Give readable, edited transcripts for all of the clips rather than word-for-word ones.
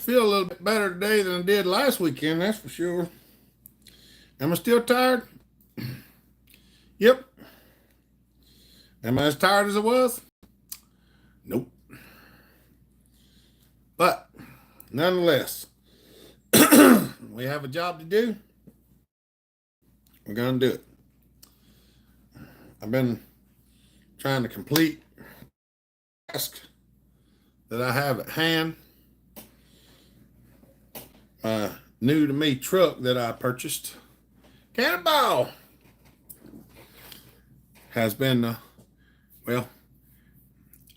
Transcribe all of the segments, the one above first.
feel a little bit better today than I did last weekend, that's for sure. Am I still tired? Yep. Am I as tired as I was? Nope. But nonetheless, we have a job to do. We're going to do it. I've been trying to complete the task that I have at hand. My new to me truck that I purchased, Cannonball, has been, well,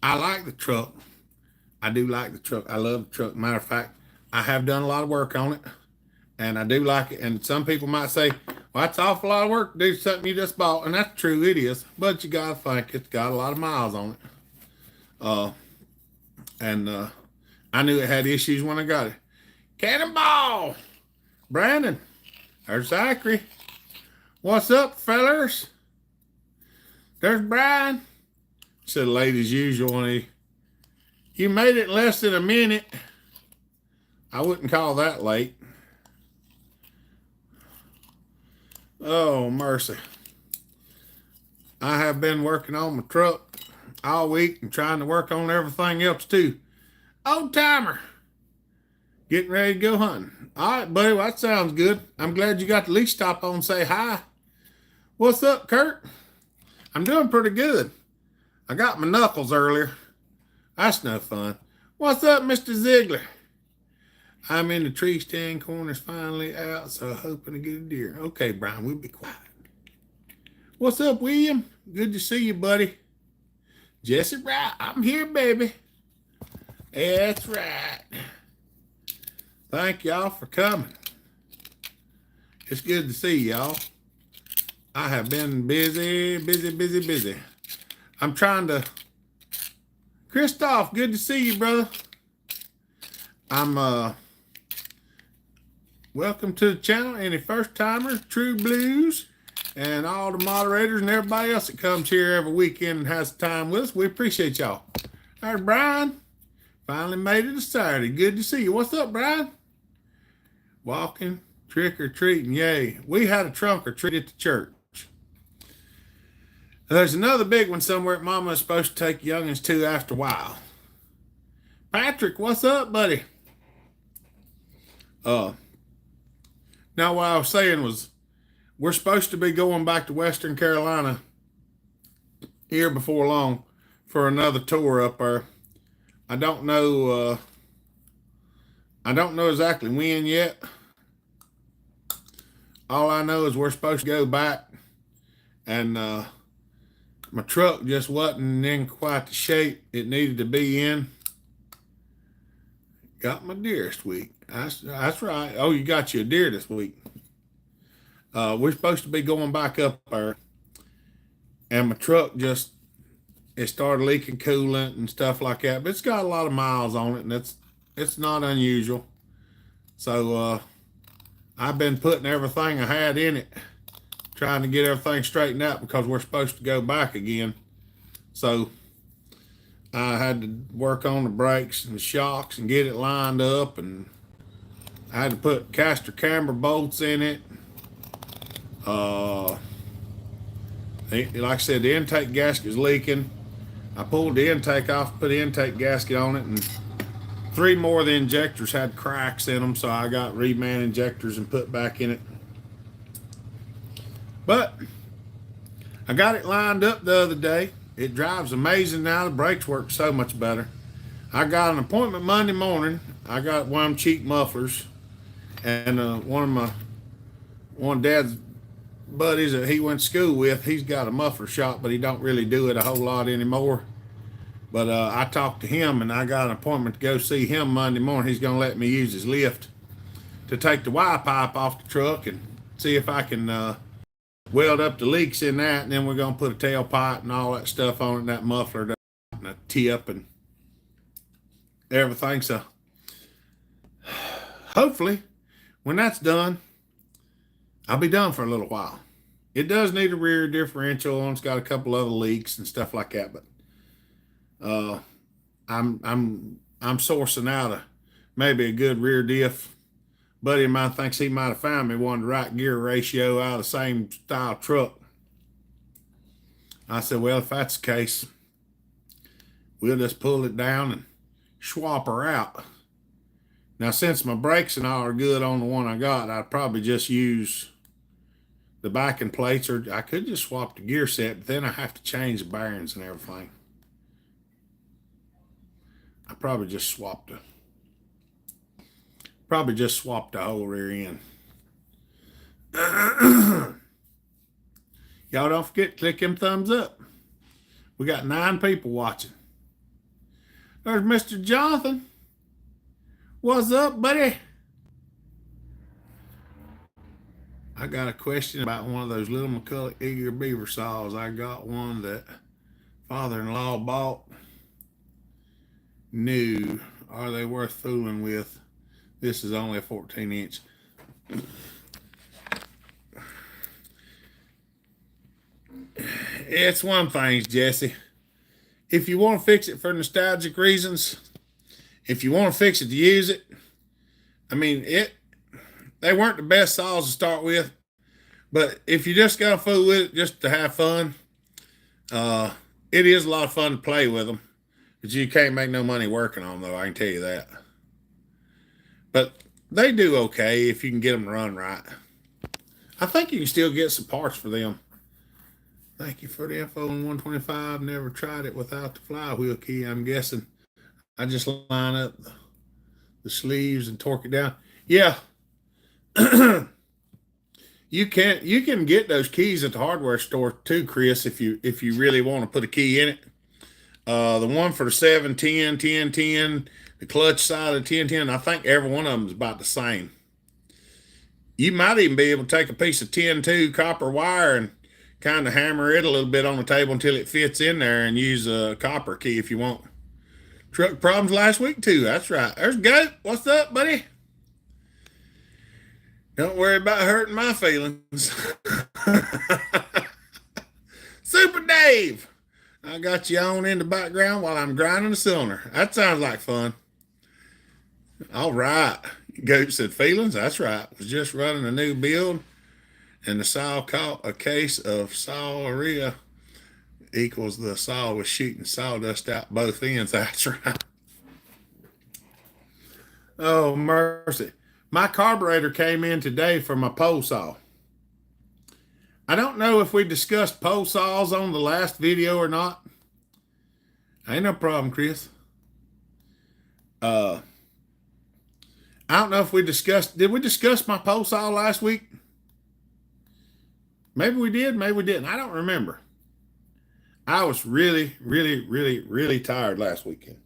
I like the truck. I do like the truck. I love the truck. Matter of fact, I have done a lot of work on it, and I do like it. And some people might say, well, that's an awful lot of work to do something you just bought. And that's true, it is. But you got to think it's got a lot of miles on it. I knew it had issues when I got it. Cannonball! Brandon, there's Zachary. What's up, fellers? There's Brian. Said late as usual. And you made it in less than a minute. I wouldn't call that late. Oh, mercy. I have been working on my truck all week and trying to work on everything else too. Old timer. Getting ready to go hunting. All right, buddy, well, that sounds good. I'm glad you got to at least stop on and say hi. What's up, Kurt? I'm doing pretty good. I got my knuckles earlier. That's no fun. What's up, Mr. Ziegler? I'm in the tree stand corners finally out, so hoping to get a deer. Okay, Brian, we'll be quiet. What's up, William? Good to see you, buddy. Jesse Wright, I'm here, baby. That's right. Thank y'all for coming. It's good to see y'all. I have been busy. I'm trying to... Christoph, good to see you, brother. Welcome to the channel. Any first timers, True Blues, and all the moderators and everybody else that comes here every weekend and has time with us. We appreciate y'all. All right, Brian. Finally made it to Saturday. Good to see you. What's up, Brian? Walking, trick or treating, yay. We had a trunk or treat at the church. There's another big one somewhere Mama is supposed to take youngins to after a while. Patrick, what's up, buddy? Now what I was saying was we're supposed to be going back to Western Carolina here before long for another tour up there. I don't know exactly when yet. All I know is we're supposed to go back, and my truck just wasn't in quite the shape it needed to be in. Got my deer this week. That's right. Oh, you got you a deer this week. We're supposed to be going back up there, and my truck it started leaking coolant and stuff like that, but it's got a lot of miles on it, and it's not unusual. So I've been putting everything I had in it, trying to get everything straightened out because we're supposed to go back again. So I had to work on the brakes and the shocks and get it lined up, and I had to put caster camber bolts in it. Like I said, the intake gasket is leaking. I pulled the intake off, put the intake gasket on it, and 3 more of the injectors had cracks in them, so I got reman injectors and put back in it. But I got it lined up the other day. It drives amazing now. The brakes work so much better. I got an appointment Monday morning. I got one of them cheap mufflers, and one of Dad's buddies that he went to school with, he's got a muffler shop, but he don't really do it a whole lot anymore. But I talked to him, and I got an appointment to go see him Monday morning. He's going to let me use his lift to take the Y pipe off the truck and see if I can weld up the leaks in that, and then we're going to put a tailpipe and all that stuff on it, and that muffler and a tip and everything. So hopefully when that's done, I'll be done for a little while. It does need a rear differential, and it's got a couple other leaks and stuff like that, but I'm sourcing out a maybe a good rear diff. Buddy of mine thinks he might have found me one the right gear ratio out of the same style truck. I said, well, if that's the case, we'll just pull it down and swap her out. Now, since my brakes and all are good on the one I got, I'd probably just use the backing plates, or I could just swap the gear set, but then I have to change the bearings and everything. I probably just swapped the whole rear end. Y'all don't forget to click them thumbs up. We got 9 people watching. There's Mr. Jonathan. What's up, buddy? I got a question about one of those little McCulloch eager beaver saws. I got one that father-in-law bought new. Are they worth fooling with? This is only a 14-inch. It's one thing, Jesse. If you want to fix it for nostalgic reasons, if you want to fix it to use it, I mean, they weren't the best saws to start with, but if you just got to fool with it just to have fun, it is a lot of fun to play with them. But you can't make no money working on them, though, I can tell you that. But they do okay if you can get them to run right. I think you can still get some parts for them. Thank you for the info on 125. Never tried it without the flywheel key. I'm guessing I just line up the sleeves and torque it down. Yeah. You can get those keys at the hardware store too, Chris, if you really want to put a key in it. The one for the 710, 1010, the clutch side of the 1010, I think every one of them is about the same. You might even be able to take a piece of 10-2 copper wire and kind of hammer it a little bit on the table until it fits in there and use a copper key if you want. Truck problems last week too. That's right. There's Goat. What's up, buddy? Don't worry about hurting my feelings. Super Dave. I got you on in the background while I'm grinding the cylinder. That sounds like fun. All right. Goat said feelings. That's right. Was just running a new build, and the saw caught a case of sawria equals the saw was shooting sawdust out both ends. That's right. Oh, mercy. My carburetor came in today for my pole saw. I don't know if we discussed pole saws on the last video or not. Ain't no problem, Chris. I don't know if did we discuss my pole saw last week? Maybe we did, maybe we didn't. I don't remember. I was really, really, really, really tired last weekend.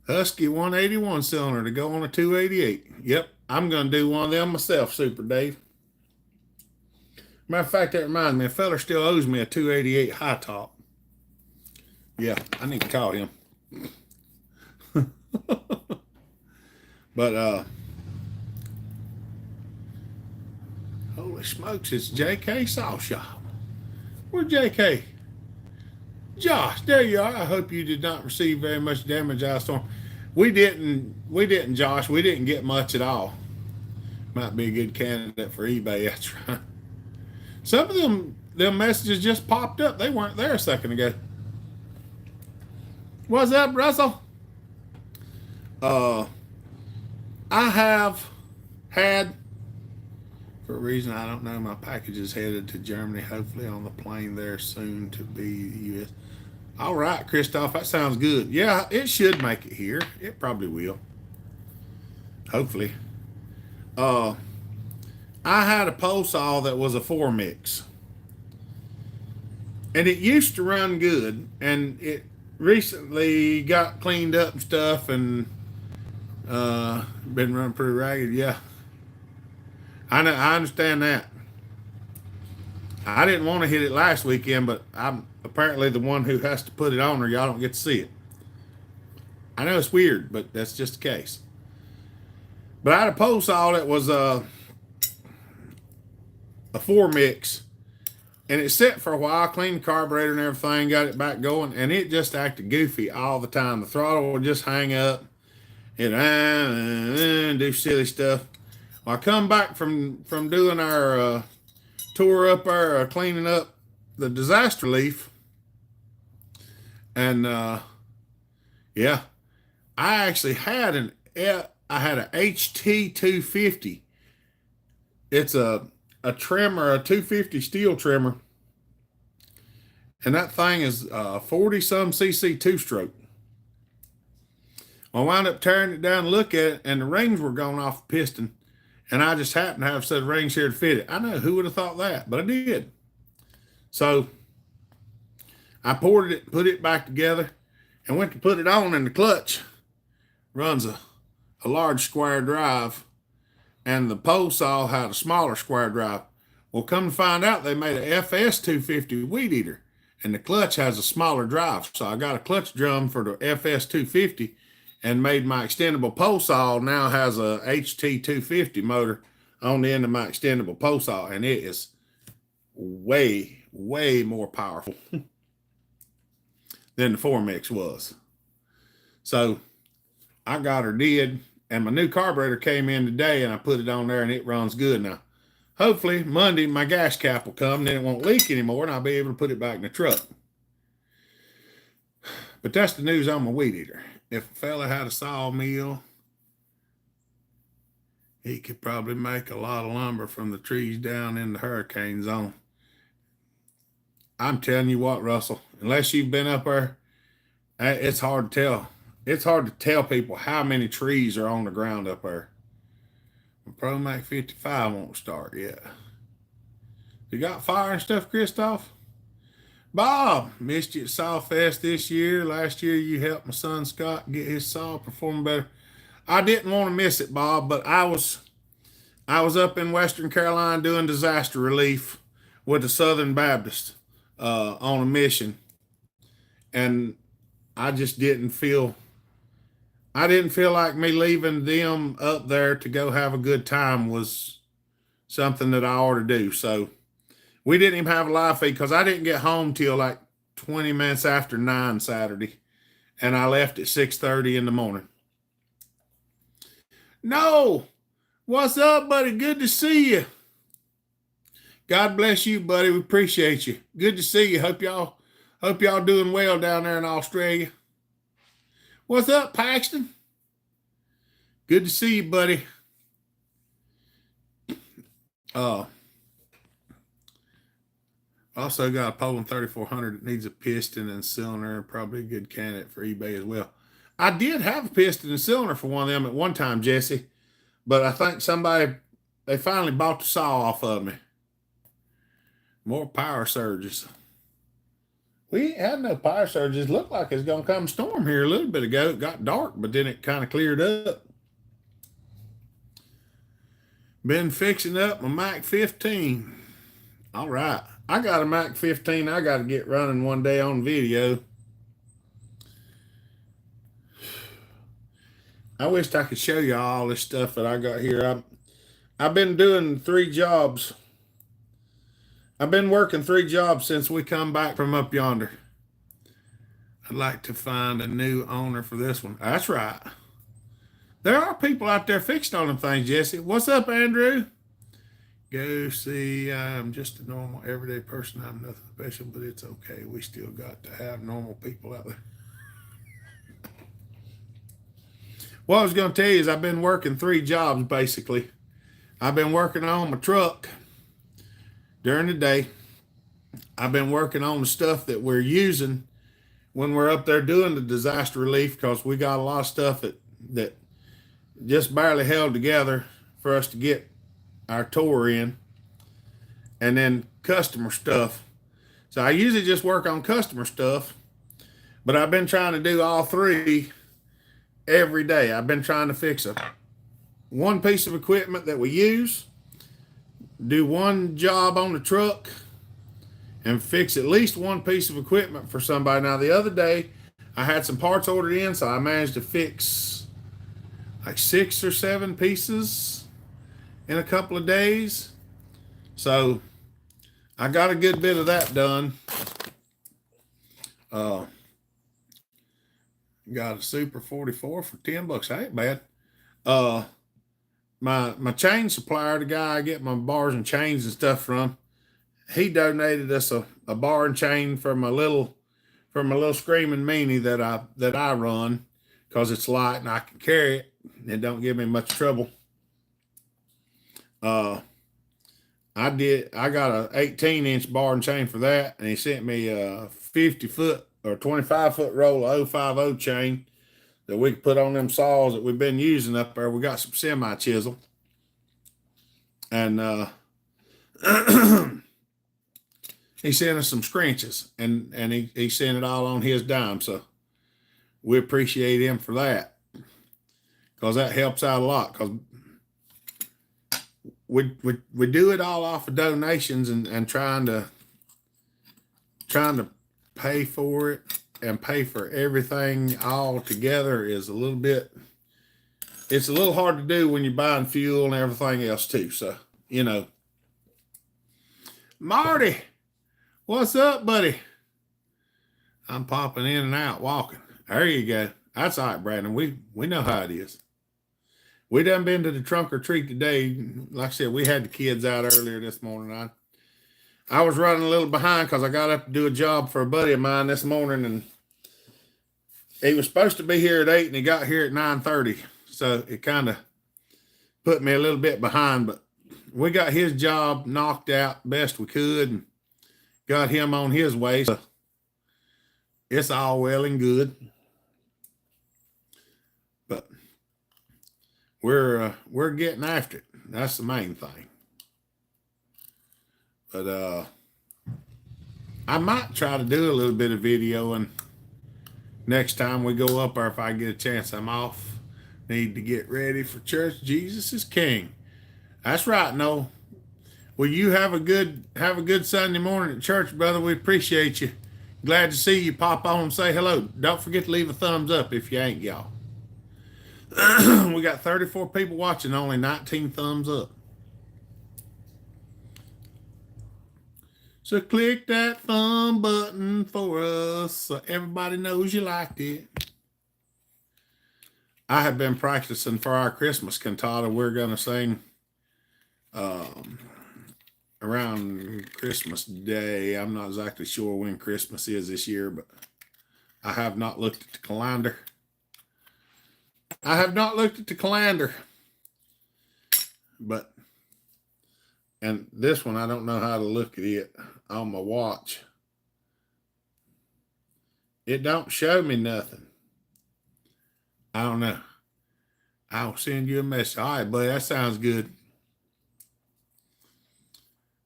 Husky 181 cylinder to go on a 288. Yep, I'm going to do one of them myself, Super Dave. Matter of fact, that reminds me, a fella still owes me a 288 high top. Yeah, I need to call him. But, holy smokes, it's JK Saw Shop. Where's JK? Josh, there you are. I hope you did not receive very much damage out of storm. We didn't, Josh. We didn't get much at all. Might be a good candidate for eBay. That's right. Some of them messages just popped up. They weren't there a second ago. What's up, Russell? I have had, for a reason I don't know, my package is headed to Germany, hopefully on the plane there soon to be U.S. All right, Christoph, that sounds good. Yeah, it should make it here. It probably will. Hopefully. I had a pole saw that was a 4-mix. And it used to run good, and it recently got cleaned up and stuff, and been running pretty ragged. Yeah, I know. I understand that. I didn't want to hit it last weekend, but I'm apparently the one who has to put it on, or y'all don't get to see it. I know it's weird, but that's just the case. But I had a pole saw that was a 4-mix, And it set for a while, cleaned the carburetor and everything, got it back going, and it just acted goofy all the time. The throttle would just hang up and do silly stuff. Well, I come back from doing our tour up there, cleaning up the disaster relief, and yeah, I actually had I had a HT 250. It's a trimmer, a 250 steel trimmer, and that thing is 40 some cc two stroke. Well, I wound up tearing it down to look at it, and the rings were going off the piston, and I just happened to have a set of rings here to fit it. I know, who would have thought that, but I did. So I poured it, put it back together, and went to put it on, and the clutch runs a large square drive, and the pole saw had a smaller square drive. Well, come to find out, they made a FS 250 weed eater, and the clutch has a smaller drive. So I got a clutch drum for the FS 250 and made my extendable pole saw now has a HT 250 motor on the end of my extendable pole saw, and it is way, way more powerful than the 4MX was. So I got her did, and my new carburetor came in today, and I put it on there, and it runs good now. Hopefully Monday my gas cap will come, and then it won't leak anymore, and I'll be able to put it back in the truck. But that's the news on my weed eater. If a fella had a sawmill, he could probably make a lot of lumber from the trees down in the hurricane zone. I'm telling you what, Russell, unless you've been up there, it's hard to tell. It's hard to tell people how many trees are on the ground up there. ProMac 55 won't start yet. You got fire and stuff, Christoph? Bob, missed you at Sawfest this year. Last year you helped my son Scott get his saw performing better. I didn't want to miss it, Bob, but I was up in Western Carolina doing disaster relief with the Southern Baptist on a mission, and I just didn't feel like me leaving them up there to go have a good time was something that I ought to do. So we didn't even have a live feed because I didn't get home till like 20 minutes after 9 Saturday, and I left at 6:30 in the morning. No, what's up, buddy? Good to see you. God bless you, buddy. We appreciate you. Good to see you. Hope y'all doing well down there in Australia. What's up, Paxton? Good to see you, buddy. Also got a Poland 3400 that needs a piston and cylinder, probably a good candidate for eBay as well. I did have a piston and cylinder for one of them at one time, Jesse, but I think they finally bought the saw off of me. More power surges. We ain't had no power surges. Looked like it's going to come storm here a little bit ago. It got dark, but then it kind of cleared up. Been fixing up my Mac 15. All right. I got a Mac 15 I got to get running one day on video. I wished I could show you all this stuff that I got here. I've been doing 3 jobs. I've been working 3 jobs since we come back from up yonder. I'd like to find a new owner for this one. That's right. There are people out there fixing on them things, Jesse. What's up, Andrew? Go see, I'm just a normal, everyday person. I'm nothing special, but it's okay. We still got to have normal people out there. What I was going to tell you is I've been working 3 jobs, basically. I've been working on my truck during the day. I've been working on the stuff that we're using when we're up there doing the disaster relief, because we got a lot of stuff that just barely held together for us to get our tour in, and then customer stuff. So I usually just work on customer stuff, but I've been trying to do all 3 every day. I've been trying to fix one piece of equipment that we use, do 1 job on the truck, and fix at least 1 piece of equipment for somebody. Now, the other day, I had some parts ordered in, so I managed to fix like 6 or 7 pieces in a couple of days. So I got a good bit of that done. Got a Super 44 for $10. That ain't bad. My chain supplier, the guy I get my bars and chains and stuff from, he donated us a bar and chain for my little screaming meanie that I run, because it's light and I can carry it and it don't give me much trouble. I got a 18-inch bar and chain for that, and he sent me a 50-foot or 25-foot roll of 050 chain that we could put on them saws that we've been using up there. We got some semi chisel, and he sent us some scrunches, and he sent it all on his dime. So we appreciate him for that, because that helps out a lot. Because we do it all off of donations and trying to pay for it and pay for everything all together is it's a little hard to do when you're buying fuel and everything else too. So, Marty, what's up, buddy? I'm popping in and out walking. There you go. That's all right, Brandon. We know how it is. We done been to the trunk or treat today. Like I said, we had the kids out earlier this morning. I was running a little behind because I got up to do a job for a buddy of mine this morning, and he was supposed to be here at 8 and he got here at 9:30. So it kind of put me a little bit behind, but we got his job knocked out best we could and got him on his way. So it's all well and good. But we're getting after it. That's the main thing. But I might try to do a little bit of videoing next time we go up, or if I get a chance. I'm off. Need to get ready for church. Jesus is King. That's right, Noel. Well, you have a good Sunday morning at church, brother. We appreciate you. Glad to see you. Pop on and say hello. Don't forget to leave a thumbs up if you ain't, y'all. We got 34 people watching, only 19 thumbs up. So click that thumb button for us so everybody knows you liked it. I have been practicing for our Christmas cantata. We're going to sing around Christmas Day. I'm not exactly sure when Christmas is this year, but I have not looked at the calendar. And this one, I don't know how to look at it on my watch. It don't show me nothing. I don't know. I'll send you a message. All right, buddy, that sounds good.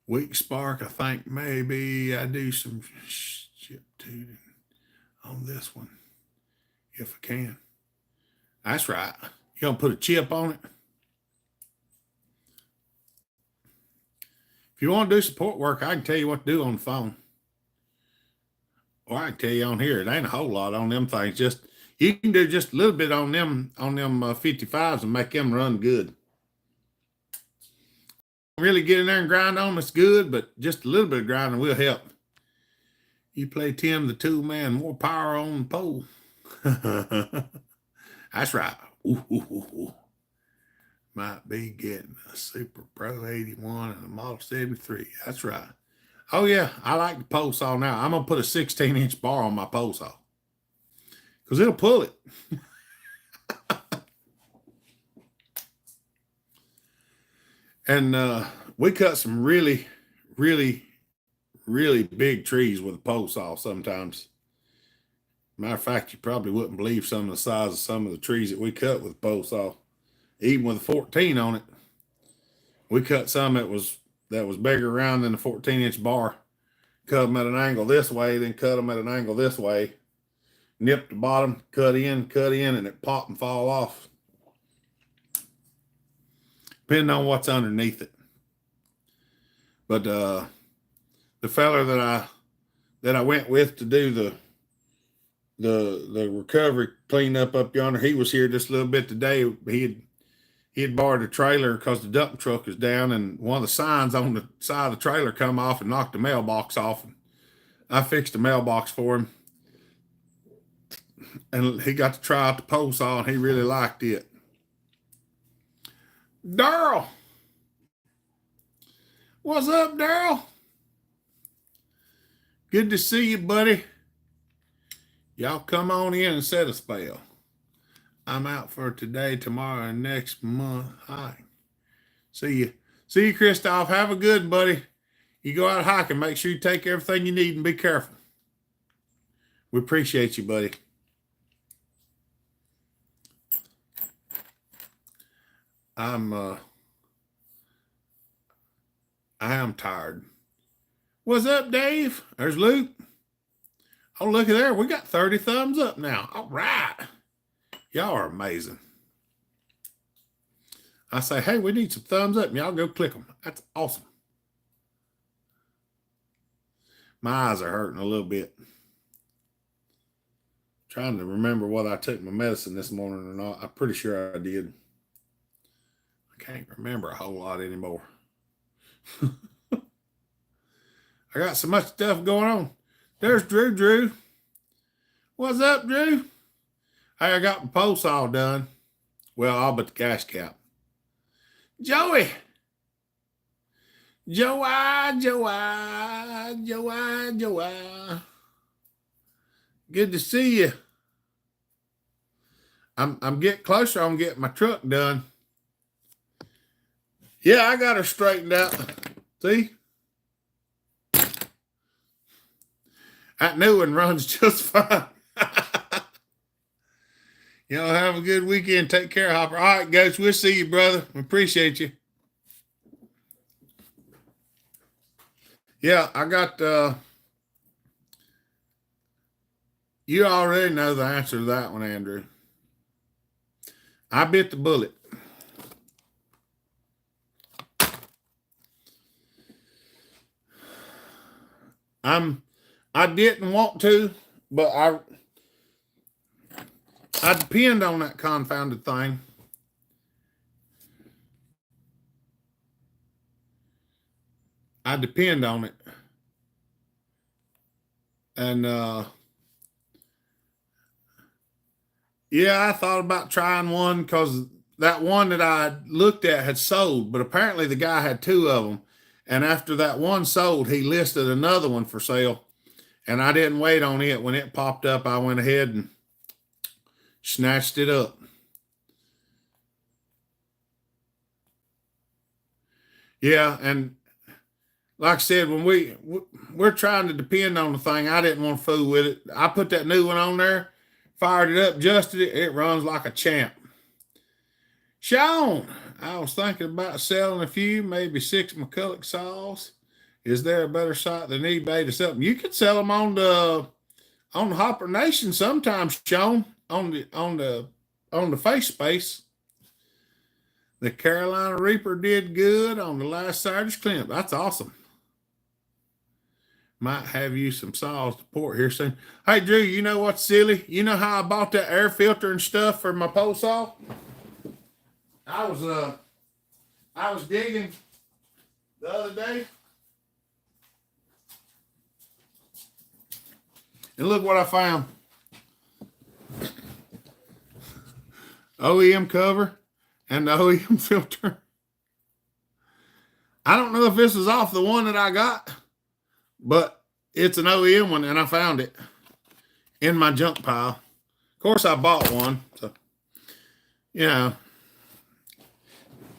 Weak spark, I think maybe I do some chip tuning on this one if I can. That's right. You gonna put a chip on it? If you want to do support work, I can tell you what to do on the phone. Or I can tell you on here. It ain't a whole lot on them things. Just you can do just a little bit on them 55s and make them run good. Really get in there and grind on them, it's good, but just a little bit of grinding will help. You play Tim the Tool Man, more power on the pole. That's right. Ooh. Might be getting a Super Pro 81 and a Model 73. That's right. Oh, yeah, I like the pole saw now. I'm going to put a 16-inch bar on my pole saw because it'll pull it. And we cut some really, really, really big trees with a pole saw sometimes. Matter of fact, you probably wouldn't believe some of the size of some of the trees that we cut with a pole saw. Even with a 14 on it, we cut some that was bigger around than the 14-inch bar. Cut them at an angle this way, then cut them at an angle this way. Nip the bottom, cut in, and it pop and fall off. Depending on what's underneath it. But the fella that I went with to do the recovery cleanup up yonder, he was here just a little bit today. he had borrowed a trailer because the dump truck was down, and one of the signs on the side of the trailer come off and knocked the mailbox off. And I fixed the mailbox for him, and he got to try out the pole saw, and he really liked it. Darrell, what's up, Darrell? Good to see you, buddy. Y'all come on in and set a spell. I'm out for today, tomorrow, and next month. Hi. See you. See you, Christoph. Have a good, buddy. You go out hiking. Make sure you take everything you need and be careful. We appreciate you, buddy. I am tired. What's up, Dave? There's Luke. Oh, look at there. We got 30 thumbs up now. All right. Y'all are amazing. I say, hey, we need some thumbs up, and y'all go click them. That's awesome. My eyes are hurting a little bit. Trying to remember whether I took my medicine this morning or not. I'm pretty sure I did. I can't remember a whole lot anymore. I got so much stuff going on. There's Drew. What's up, Drew? Hey, I got my posts all done. Well, all but the gas cap. Joey. Joey. Good to see you. I'm getting closer on getting my truck done. Yeah, I got her straightened out. See? That new one runs just fine. Y'all have a good weekend. Take care, Hopper. All right, guys. We'll see you, brother. We appreciate you. Yeah, I got, you already know the answer to that one, Andrew. I bit the bullet. I didn't want to, but I depend on that confounded thing. I depend on it. And yeah, I thought about trying one because that one that I looked at had sold, but apparently the guy had two of them. And after that one sold, he listed another one for sale. And I didn't wait on it. When it popped up, I went ahead and snatched it up. Yeah, and like I said, when we're trying to depend on the thing, I didn't want to fool with it. I put that new one on there, fired it up, adjusted it. It runs like a champ. Sean, I was thinking about selling a few, maybe 6 McCulloch saws. Is there a better site than eBay to sell them? You could sell them on the Hopper Nation sometimes, Sean, on the face space. The Carolina Reaper did good on the last Saturday's clip. That's awesome. Might have you some saws to port here soon. Hey, Drew, you know what's silly? You know how I bought that air filter and stuff for my pole saw? I was digging the other day. And look what I found. OEM cover and the OEM filter. I don't know if this is off the one that I got, but it's an OEM one, and I found it in my junk pile. Of course, I bought one, so you know,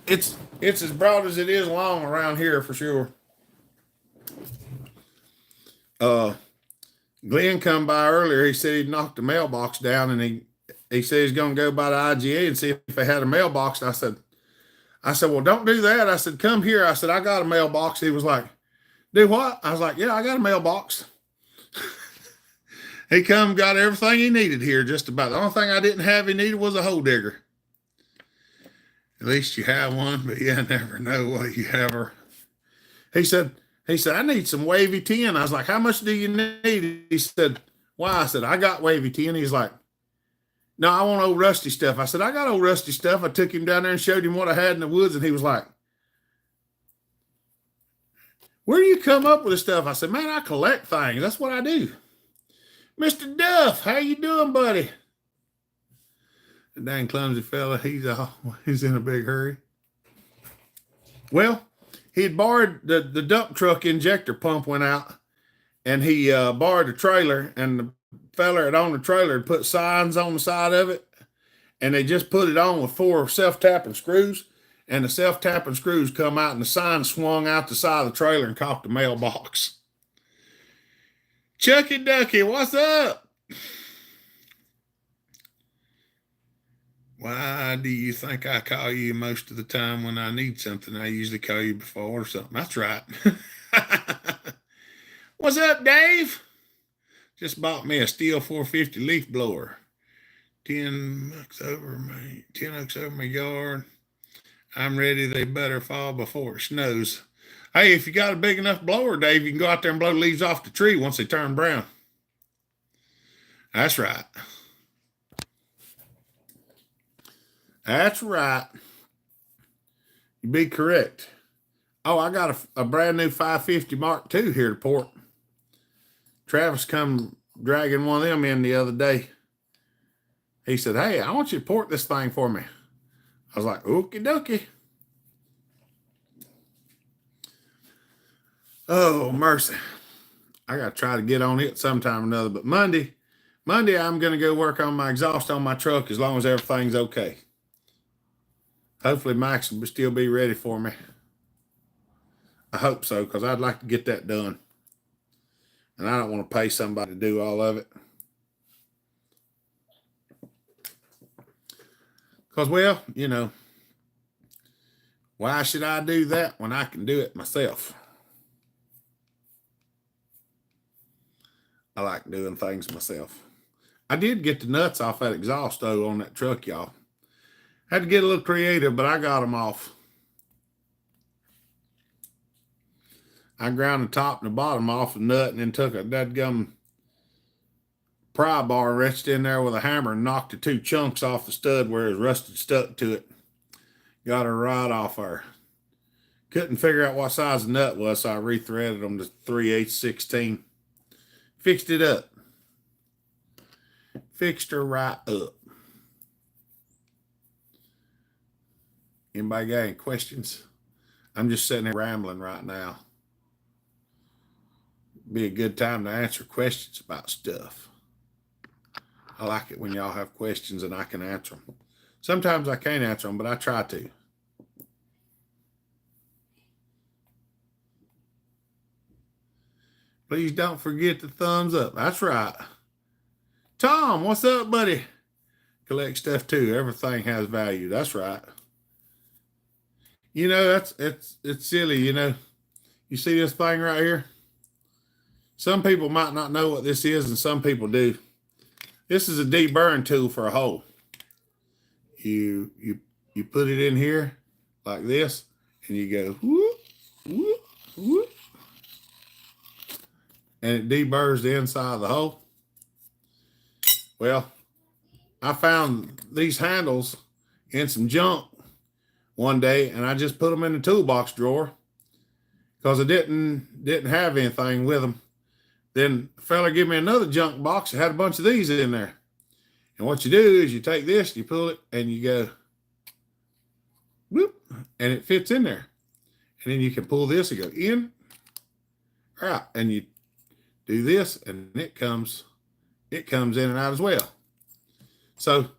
it's as broad as it is long around here for sure. Glenn come by earlier. He said he'd knocked the mailbox down, and he said he's going to go by the IGA and see if they had a mailbox. And I said, well, don't do that. I said, come here. I said, I got a mailbox. He was like, do what? I was like, yeah, I got a mailbox. He come, got everything he needed here, just about. The only thing I didn't have he needed was a hole digger. At least you have one, but you never know what you have. Or he said, I need some wavy tin. I was like, how much do you need? He said, why? I said, I got wavy tin. He's like, No, I want old rusty stuff. I said, I got old rusty stuff. I took him down there and showed him what I had in the woods, and he was like, where do you come up with this stuff? I said, man, I collect things. That's what I do. Mr. Duff, how you doing, buddy? The dang clumsy fella, he's in a big hurry. Well, he had borrowed the dump truck injector pump went out, and he borrowed a trailer, and the fella that owned the trailer had put signs on the side of it, and they just put it on with 4 self-tapping screws, and the self-tapping screws come out, and the sign swung out the side of the trailer and caught the mailbox. Chucky Ducky, what's up? Why do you think I call you most of the time when I need something? I usually call you before or something. That's right. What's up, Dave? Just bought me a steel 450 leaf blower. 10 oaks over my yard. I'm ready. They better fall before it snows. Hey, if you got a big enough blower, Dave, you can go out there and blow leaves off the tree once they turn brown. That's right. That's right. You be correct. Oh, I got a brand new 550 Mark II here to port. Travis come dragging one of them in the other day. He said, hey, I want you to port this thing for me. I was like, okie dokie. Oh, mercy. I got to try to get on it sometime or another. But Monday, I'm going to go work on my exhaust on my truck as long as everything's okay. Hopefully Max will still be ready for me. I hope so, because I'd like to get that done. And I don't want to pay somebody to do all of it. Because, well, you know, why should I do that when I can do it myself? I like doing things myself. I did get the nuts off that exhaust, though, on that truck, y'all. Had to get a little creative, but I got them off. I ground the top and the bottom off the nut and then took a dadgum pry bar, reached in there with a hammer and knocked the 2 chunks off the stud where it was rusted stuck to it. Got her right off her. Couldn't figure out what size the nut was, so I rethreaded them to 3/8 16. Fixed it up. Fixed her right up. Anybody got any questions? I'm just sitting there rambling right now. Be a good time to answer questions about stuff. I like it when y'all have questions and I can answer them. Sometimes I can't answer them, but I try to. Please don't forget the thumbs up. That's right. Tom, what's up, buddy? Collect stuff too. Everything has value. That's right. You know, it's silly, you know. You see this thing right here? Some people might not know what this is, and some people do. This is a deburring tool for a hole. You put it in here like this, and you go whoop, whoop, whoop, and it deburrs the inside of the hole. Well, I found these handles in some junk one day, and I just put them in the toolbox drawer because I didn't have anything with them. Then the fella gave me another junk box that had a bunch of these in there. And what you do is you take this, you pull it, and you go whoop, and it fits in there. And then you can pull this and go in, out, and you do this, and it comes in and out as well. So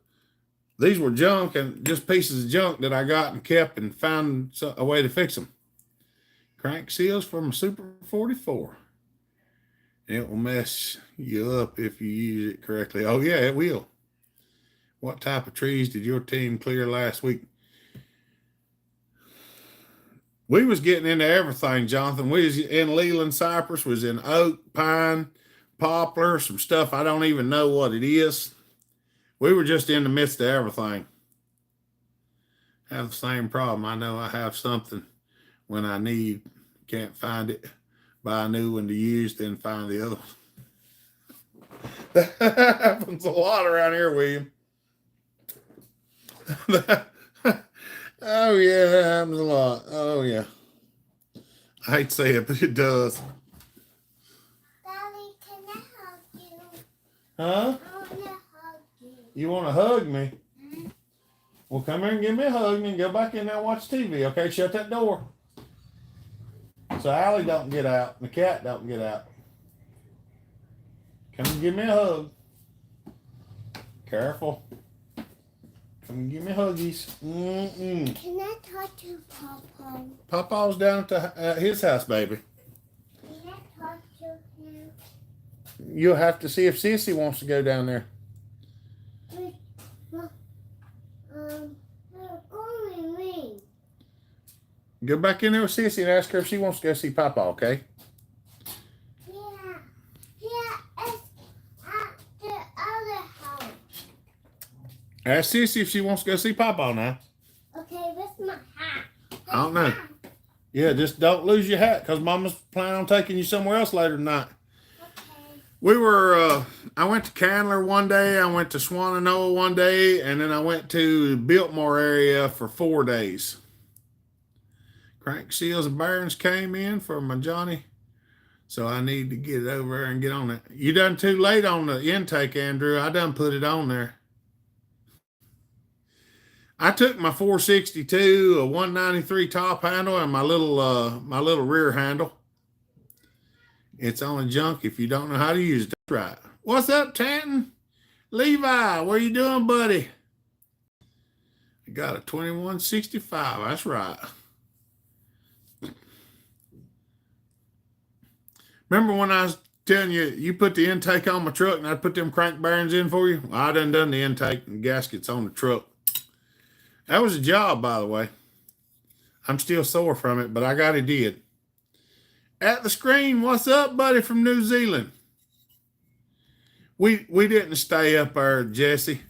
these were junk and just pieces of junk that I got and kept and found a way to fix them. Crank seals from a Super 44. It will mess you up if you use it correctly. Oh, yeah, it will. What type of trees did your team clear last week? We was getting into everything, Jonathan. We was in Leland cypress, was in oak, pine, poplar, some stuff I don't even know what it is. We were just in the midst of everything. Have the same problem. I know I have something when I need, can't find it. Buy a new one to use, then find the other one. That happens a lot around here, William. Oh yeah, that happens a lot. Oh yeah. I hate to say it, but it does. Daddy, can I hug you? Huh? I want to hug you. You want to hug me? Mm-hmm. Well, come here and give me a hug and then go back in there and watch TV. Okay, shut that door. So Allie don't get out and the cat don't get out. Come and give me a hug. Careful. Come and give me huggies. Mm-mm. Can I talk to Papa? Papa's down at his house, baby. Can I talk to him? You'll have to see if Sissy wants to go down there. Calling me. Go back in there with Sissy and ask her if she wants to go see Papa, okay? Yeah. Yeah, it's at the other house. Ask Sissy if she wants to go see Papa now. Okay, where's my hat? I don't know. Yeah, just don't lose your hat because Mama's planning on taking you somewhere else later tonight. Okay. We were, I went to Candler one day, I went to Swannanoa one day, and then I went to Biltmore area for 4 days. Crank seals and bearings came in for my Johnny, so I need to get it over there and get on it. You done too late on the intake, Andrew. I done put it on there. I took my 462, a 193 top handle, and my little rear handle. It's only junk if you don't know how to use it. That's right. What's up, Tanton? Levi, what are you doing, buddy? I got a 2165. That's right. Remember when I was telling you, you put the intake on my truck and I'd put them crank bearings in for you? Well, I done the intake and gaskets on the truck. That was a job, by the way. I'm still sore from it, but I got it did. At the screen, what's up, buddy, from New Zealand? We didn't stay up there, Jesse.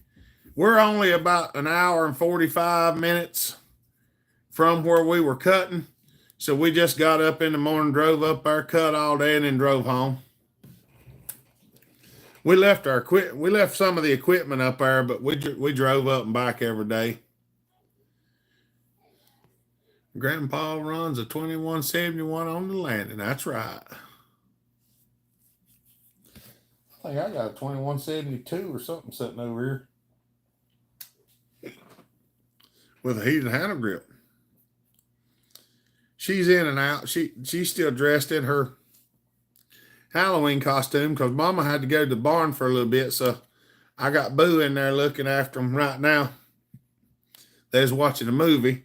We're only about an hour and 45 minutes from where we were cutting. So we just got up in the morning, drove up there, cut all day, and then drove home. We left some of the equipment up there, but we drove up and back every day. Grandpa runs a 2171 on the landing. That's right. I think I got a 2172 or something sitting over here with a heated handle grip. She's in and out. She's still dressed in her Halloween costume because Mama had to go to the barn for a little bit, so I got Boo in there looking after them right now. They was watching a movie,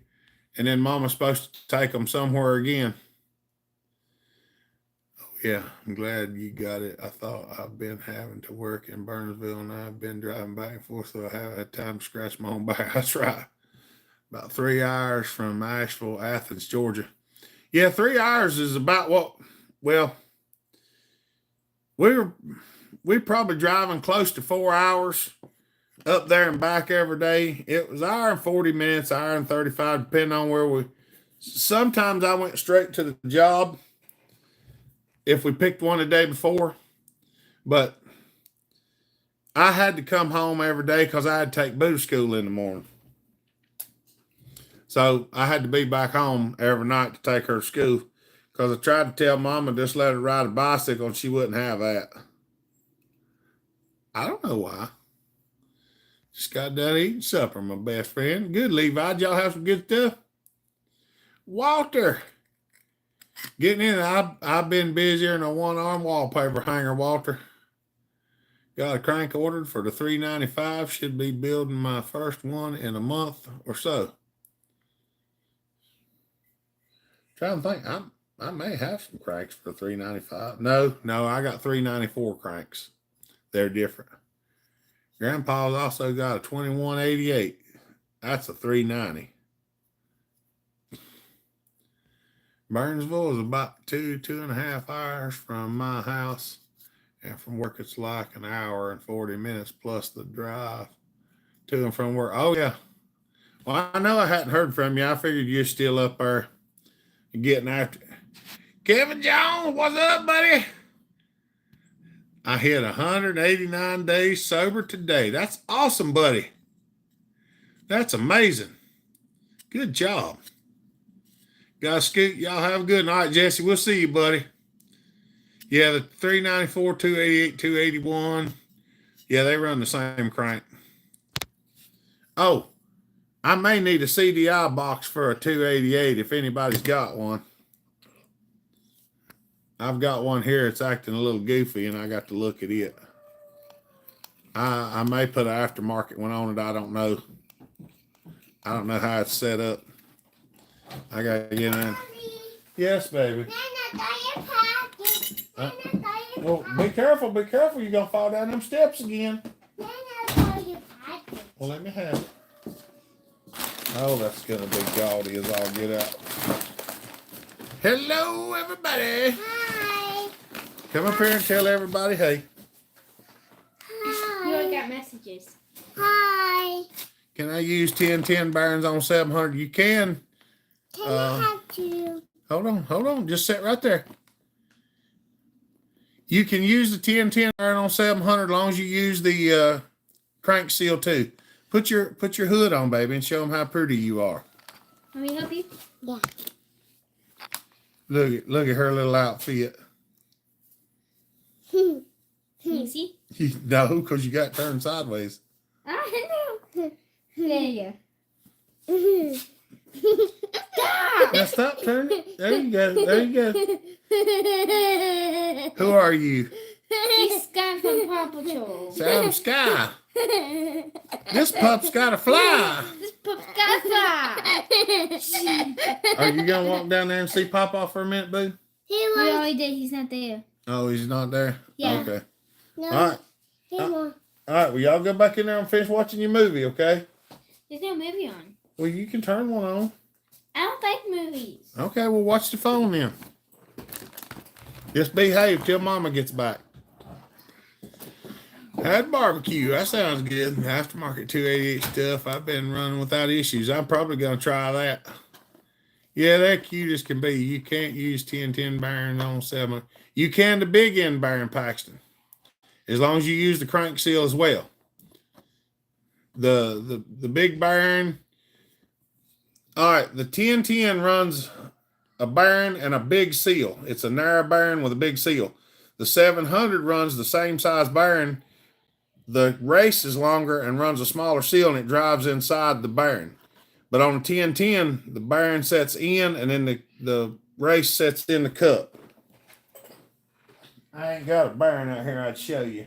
and then Mama's supposed to take them somewhere again. Oh, yeah, I'm glad you got it. I thought I've been having to work in Burnsville, and I've been driving back and forth, so I haven't had time to scratch my own back. That's right. About 3 hours from Asheville, Athens, Georgia. Yeah, 3 hours is about what, well, we probably driving close to 4 hours up there and back every day. It was hour and 40 minutes, hour and 35, depending on where we. Sometimes I went straight to the job if we picked one the day before, but I had to come home every day because I had to take Boo to school in the morning. So I had to be back home every night to take her to school because I tried to tell Mama just let her ride a bicycle and she wouldn't have that. I don't know why. Just got done eating supper, my best friend. Good, Levi. Did y'all have some good stuff? Walter. Getting in. I've been busier than a one-arm wallpaper hanger, Walter. Got a crank ordered for the 395. Should be building my first one in a month or so. Trying to think, I may have some cranks for 395. No, I got 394 cranks. They're different. Grandpa's also got a 2188. That's a 390. Burnsville is about 2.5 hours from my house, and from work it's like an hour and 40 minutes plus the drive to and from work. Oh yeah. Well, I know I hadn't heard from you. I figured you're still up there getting after it. Kevin Jones, what's up, buddy? I hit 189 days sober today. That's awesome, buddy. That's amazing. Good job. Guys, Scoot, y'all have a good night. Jesse, we'll see you, buddy. Yeah, the 394, 288, 281. Yeah, they run the same crank. Oh, I may need a CDI box for a 288 if anybody's got one. I've got one here. It's acting a little goofy, and I got to look at it. I may put an aftermarket one on it. I don't know. I don't know how it's set up. I got to get in. Yes, baby. Well, be careful. Be careful. You're going to fall down them steps again. Well, let me have it. Oh, that's going to be gaudy as all get out. Hello, everybody. Hi. Come up here and tell everybody hey. Hi. You already got messages. Hi. Can I use 1010 bearings on 700? You can. Can I have two? Hold on. Just sit right there. You can use the 1010 bearing on 700 as long as you use the crank seal too. Put your hood on, baby, and show them how pretty you are. Want me to help you? Yeah. Look at her little outfit. Can you see? No, because you got turned sideways. I know. There you go. Now stop turning. There you go. There you go. Who are you? She's Sky from Paw Patrol. Sam Sky. This pup's got to fly. This pup's got to fly. Are you gonna walk down there and see Papa for a minute, boo? He We wants. already did. He's not there. Oh, he's not there. Yeah. Okay. No. All right. He wants. All right. Well, y'all go back in there and finish watching your movie, okay? There's no movie on. Well, you can turn one on. I don't like movies. Okay. Well, watch the phone then. Just behave till Mama gets back. Had barbecue. That sounds good. Aftermarket 288 stuff. I've been running without issues. I'm probably gonna try that. Yeah, they're cute as can be. You can't use 1010 bearing on 7. You can the big end bearing, Paxton, as long as you use the crank seal as well. The big bearing. All right, the 1010 runs a bearing and a big seal. It's a narrow bearing with a big seal. The 700 runs the same size bearing. The race is longer and runs a smaller seal, and it drives inside the bearing. But on the 1010, the bearing sets in, and then the race sets in the cup. I ain't got a bearing out here I'd show you.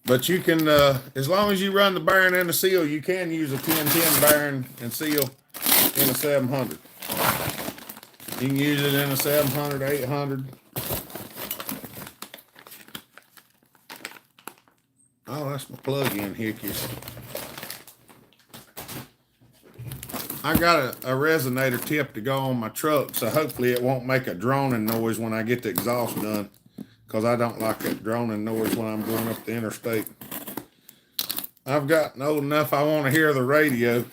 But you can, as long as you run the bearing and the seal, you can use a 1010 bearing and seal in a 700. You can use it in a 700, 800. Oh, that's my plug-in hickeys. I got a resonator tip to go on my truck, so hopefully it won't make a droning noise when I get the exhaust done, because I don't like that droning noise when I'm going up the interstate. I've gotten old enough I want to hear the radio.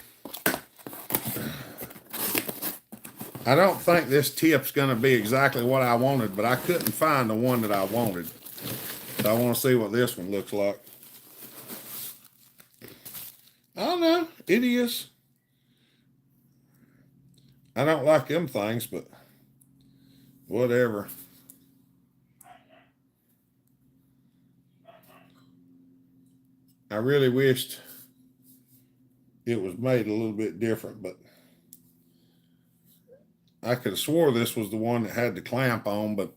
I don't think this tip's going to be exactly what I wanted, but I couldn't find the one that I wanted. So I want to see what this one looks like. I don't know. It is. I don't like them things, but whatever. I really wished it was made a little bit different, but I could have swore this was the one that had the clamp on, but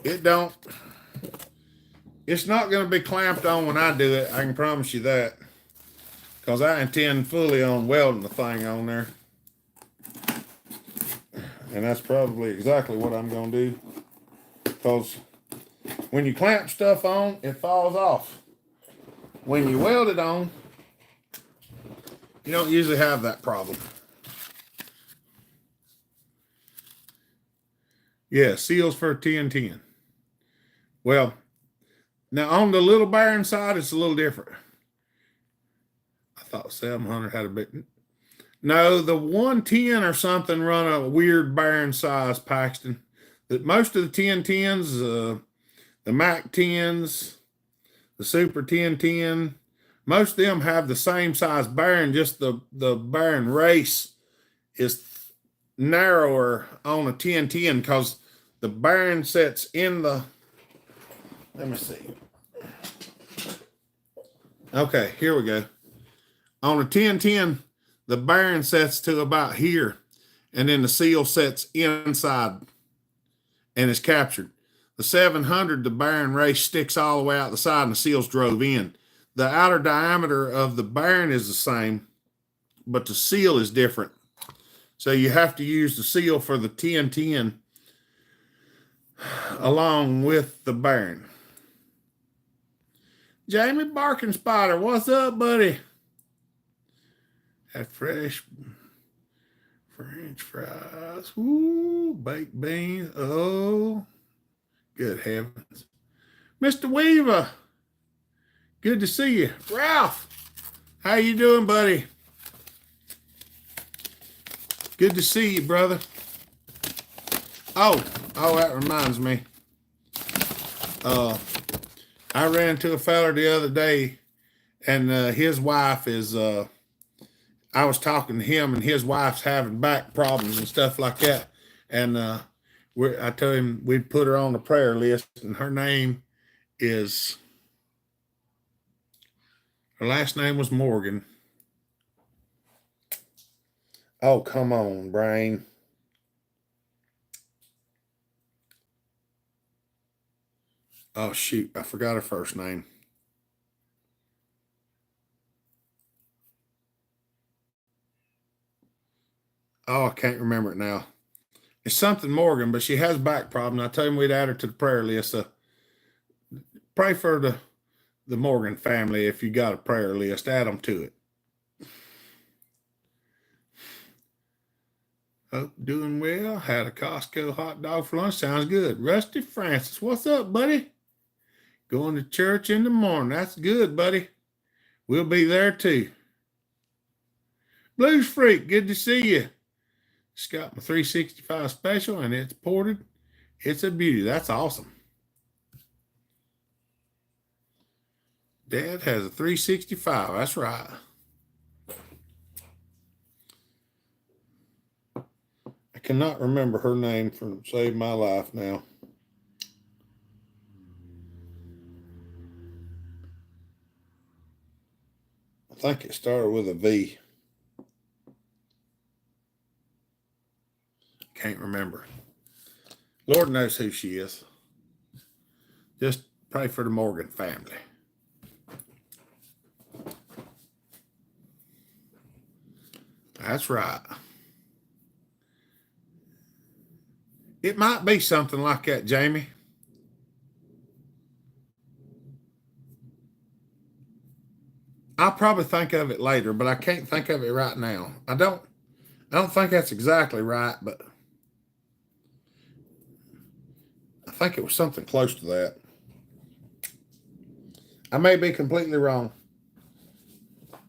it don't. It's not going to be clamped on when I do it. I can promise you that. Because I intend fully on welding the thing on there. And that's probably exactly what I'm going to do. Because when you clamp stuff on, it falls off. When you weld it on, you don't usually have that problem. Yeah, seals for a 1010. Well, now on the little bearing side, it's a little different. I thought 700 had a bit. No, the 110 or something run a weird bearing size, Paxton. That most of the 1010s, the Mac 10s, the Super 1010. Most of them have the same size bearing, just the bearing race is narrower on a 1010 because the bearing sets in the, let me see. Okay, here we go. On a 1010, the bearing sets to about here, and then the seal sets inside and is captured. The 700, the bearing race sticks all the way out the side and the seals drove in. The outer diameter of the bearing is the same, but the seal is different. So you have to use the seal for the 1010 along with the bearing. Jamie Barking Spider, what's up, buddy? That fresh French fries. Ooh, baked beans. Oh, good heavens. Mr. Weaver, good to see you. Ralph, how you doing, buddy? Good to see you, brother. Oh, that reminds me. I ran into a fella the other day, and his wife is, I was talking to him, and his wife's having back problems and stuff like that. And I told him we'd put her on the prayer list, and her last name was Morgan. Oh, come on, brain. Oh, shoot. I forgot her first name. Oh, I can't remember it now. It's something Morgan, but she has back problems. I told him we'd add her to the prayer list. So pray for the Morgan family. If you got a prayer list, add them to it. Hope doing well. Had a Costco hot dog for lunch. Sounds good. Rusty Francis, what's up, buddy? Going to church in the morning. That's good, buddy. We'll be there too. Blues Freak, good to see you. Just got my 365 special and it's ported. It's a beauty. That's awesome. Dad has a 365. That's right. I cannot remember her name from Save My Life now. I think it started with a V. Can't remember. Lord knows who she is. Just pray for the Morgan family. That's right. It might be something like that, Jamie. I'll probably think of it later, but I can't think of it right now. I don't think that's exactly right, but I think it was something close to that. I may be completely wrong. Of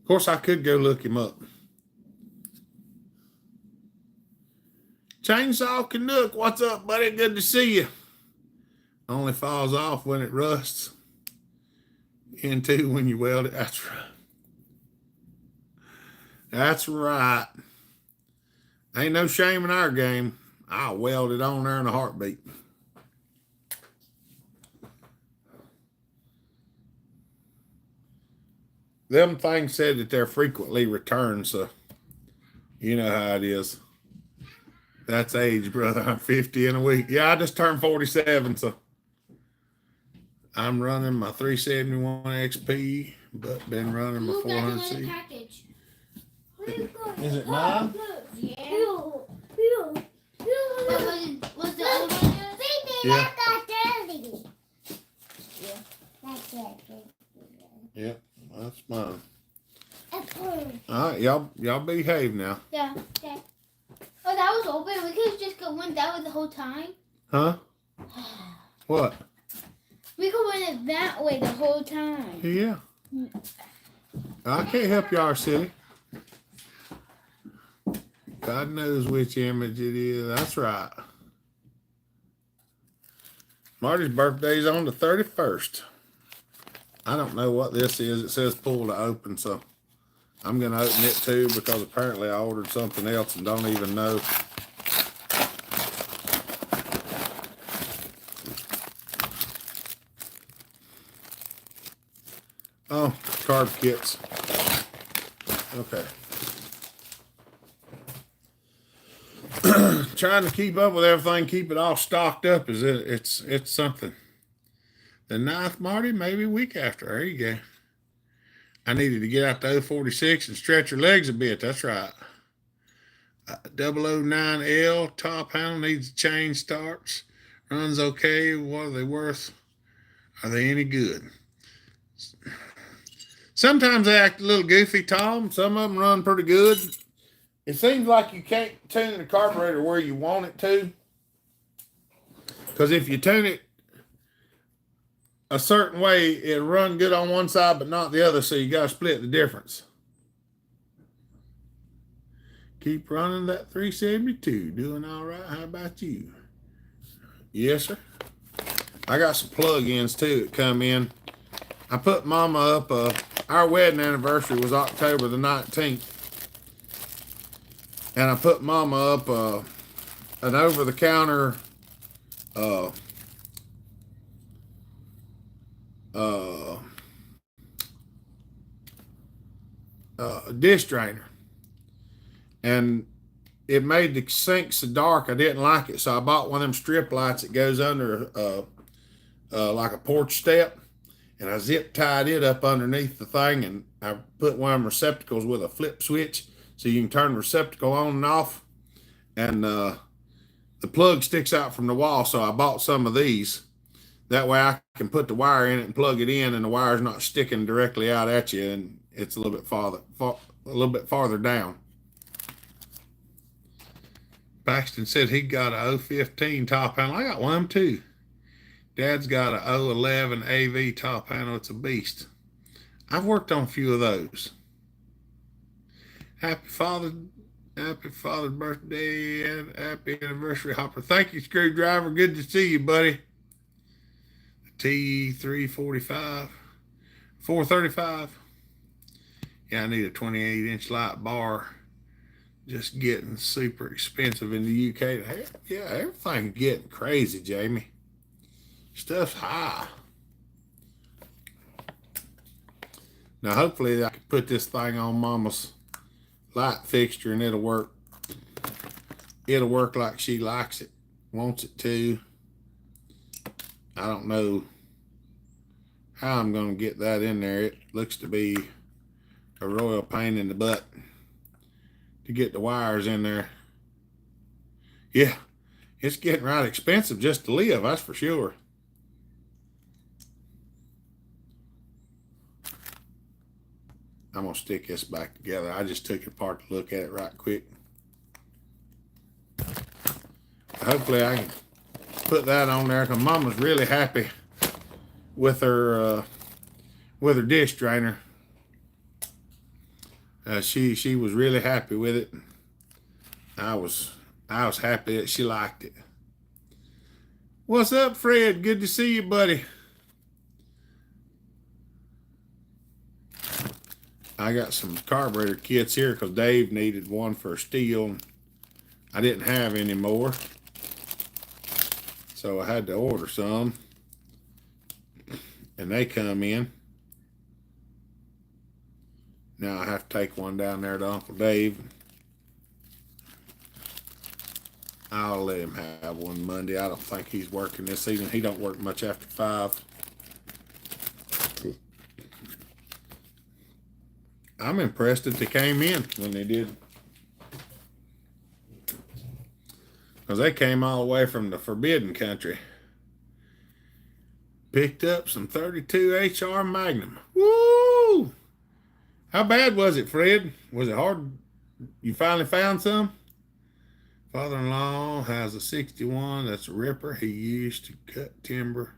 course, I could go look him up. Chainsaw Canuck, what's up, buddy? Good to see you. Only falls off when it rusts. Into when you weld it. That's right. That's right. Ain't no shame in our game. I'll weld it on there in a heartbeat. Them things said that they're frequently returned, so you know how it is. That's age, brother. I'm 50 in a week. Yeah, I just turned 47, so I'm running my 371 XP, but been running my 400C. Is it mine? Yeah. Was the other one yours? Yeah. Yeah. That's it. Yep, that's mine. All right, y'all behave now. Yeah. Okay. Oh, that was open. We could have just went that way the whole time. Huh? What? We could went it that way the whole time. Yeah. I can't help y'all, silly. God knows which image it is. That's right. Marty's birthday's on the 31st. I don't know what this is. It says pull to open, so I'm going to open it too because apparently I ordered something else and don't even know. Oh, card kits. Okay. Trying to keep up with everything, keep it all stocked up. It's something. The 9th, Marty, maybe a week after. There you go. I needed to get out the 046 and stretch your legs a bit. That's right. 009L top handle needs a change starts. Runs okay. What are they worth? Are they any good? Sometimes they act a little goofy, Tom. Some of them run pretty good. It seems like you can't tune the carburetor where you want it to. Because if you tune it a certain way, it'll run good on one side but not the other, so you got to split the difference. Keep running that 372. Doing all right. How about you? Yes, sir. I got some plug-ins, too, that come in. I put Mama up. Our wedding anniversary was October the 19th. And I put Mama up an over-the-counter dish drainer. And it made the sink so dark I didn't like it, so I bought one of them strip lights that goes under like a porch step, and I zip tied it up underneath the thing, and I put one of them receptacles with a flip switch so you can turn the receptacle on and off, and the plug sticks out from the wall, so I bought some of these. That way I can put the wire in it and plug it in, and the wire's not sticking directly out at you, and it's a little bit farther down. Paxton said he got a 015 top handle. I got one too. Dad's got a 011 AV top handle. It's a beast. I've worked on a few of those. Happy Father's birthday and happy anniversary, Hopper. Thank you, Screwdriver. Good to see you, buddy. T345, 435. Yeah, I need a 28-inch light bar. Just getting super expensive in the UK. Yeah, everything's getting crazy, Jamie. Stuff's high. Now, hopefully, I can put this thing on Mama's light fixture and it'll work. It'll work like she likes it, wants it to. I don't know how I'm going to get that in there. It looks to be a royal pain in the butt to get the wires in there. Yeah, it's getting right expensive just to live, that's for sure. I'm going to stick this back together. I just took it apart to look at it right quick. Hopefully I can put that on there because Mama's really happy with her dish drainer. She was really happy with it. I was happy that she liked it. What's up, Fred? Good to see you, buddy. I got some carburetor kits here because Dave needed one for steel. I didn't have any more, so I had to order some, and they come in. Now I have to take one down there to Uncle Dave. I'll let him have one Monday. I don't think he's working this evening. He don't work much after 5. I'm impressed that they came in when they did. Because they came all the way from the Forbidden Country. Picked up some 32 HR Magnum. Woo! How bad was it, Fred? Was it hard? You finally found some? Father-in-law has a 61. That's a ripper he used to cut timber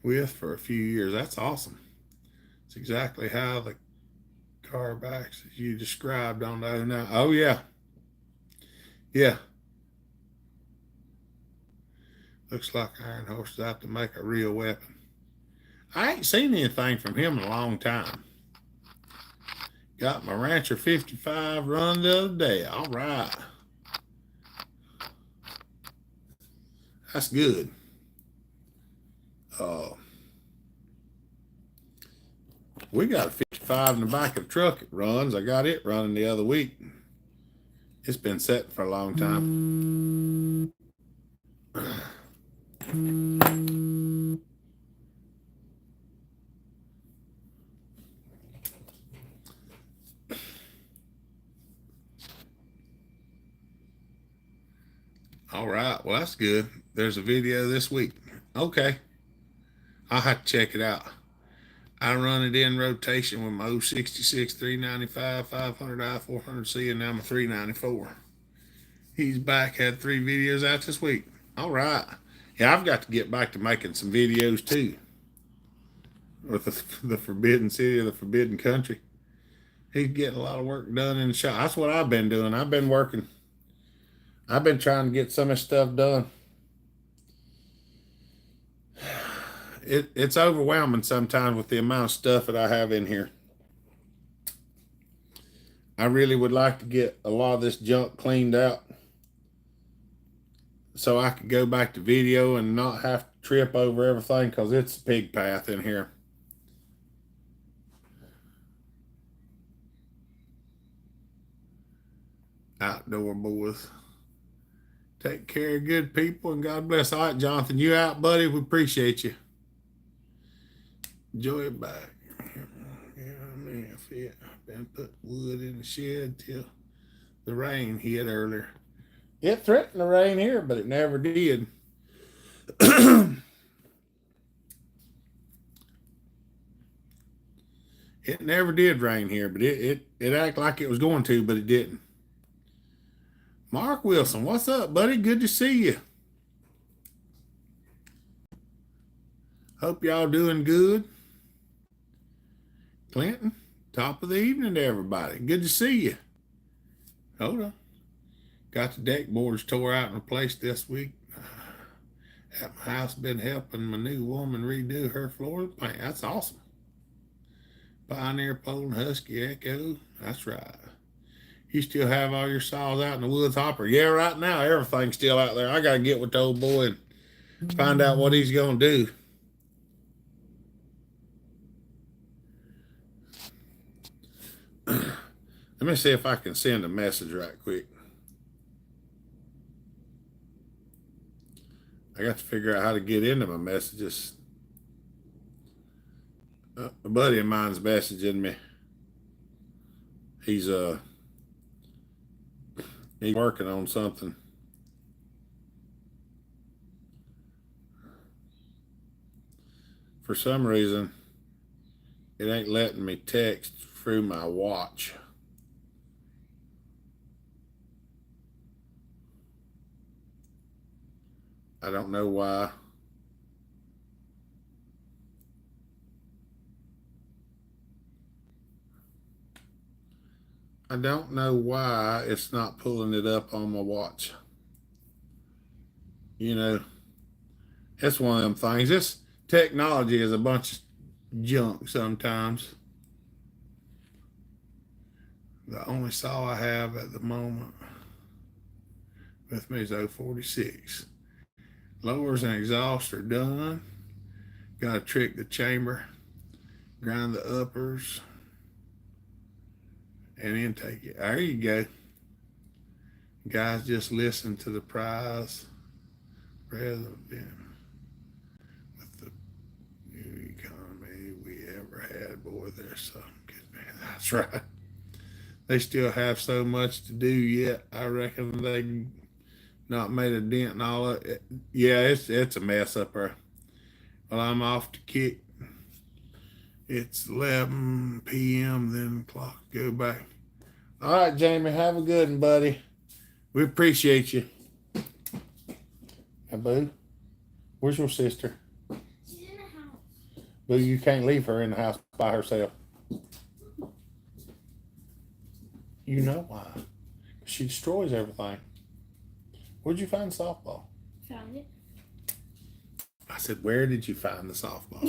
with for a few years. That's awesome. It's exactly how the car backs you described on the now. Oh, yeah. Yeah. Looks like Iron Horse is out to make a real weapon. I ain't seen anything from him in a long time. Got my Rancher 55 run the other day. All right. That's good. We got a 55 in the back of the truck. It runs. I got it running the other week. It's been sitting for a long time. All right. Well, that's good. There's a video this week. Okay. I'll have to check it out. I run it in rotation with my 066, 395, 500i, 400C, and now my 394. He's back, had 3 videos out this week. All right. Yeah, I've got to get back to making some videos too. With the Forbidden City of the Forbidden Country. He's getting a lot of work done in the shop. That's what I've been doing. I've been working. I've been trying to get some of this stuff done. It's overwhelming sometimes with the amount of stuff that I have in here. I really would like to get a lot of this junk cleaned out so I could go back to video and not have to trip over everything, because it's a pig path in here. Outdoor boys. Take care of good people, and God bless. All right, Jonathan, you out, buddy? We appreciate you. Enjoy it back. Yeah, man, I've been putting wood in the shed till the rain hit earlier. It threatened to rain here, but it never did. It never did rain here, but it acted like it was going to, but it didn't. Mark Wilson, what's up, buddy? Good to see you. Hope y'all doing good. Clinton, top of the evening to everybody. Good to see you. Hold on. Got the deck boards tore out and replaced this week. At my house, been helping my new woman redo her floor paint. That's awesome. Pioneer Pole and Husky Echo. That's right. You still have all your saws out in the woods hopper? Yeah, right now everything's still out there. I got to get with the old boy and find out what he's going to do. Let me see if I can send a message right quick. I got to figure out how to get into my messages. A buddy of mine's messaging me. He's working on something. For some reason, it ain't letting me text through my watch. I don't know why. I don't know why it's not pulling it up on my watch. You know, it's one of them things. This technology is a bunch of junk sometimes. The only saw I have at the moment with me is 046. Lowers and exhaust are done. Got to trick the chamber, grind the uppers, and intake it. There you go. Guys, just listen to the prize. President with the new economy we ever had. Boy, there's something good, man. That's right. They still have so much to do yet. I reckon they not made a dent in all of it. Yeah, it's a mess up there. Well, I'm off to kick. It's 11 p.m. Then the clock go back. All right, Jamie, have a good one, buddy. We appreciate you. Hey, Boo, where's your sister? She's in the house. Boo, you can't leave her in the house by herself. You know why? She destroys everything. Where'd you find softball? Found it. I said, where did you find the softball?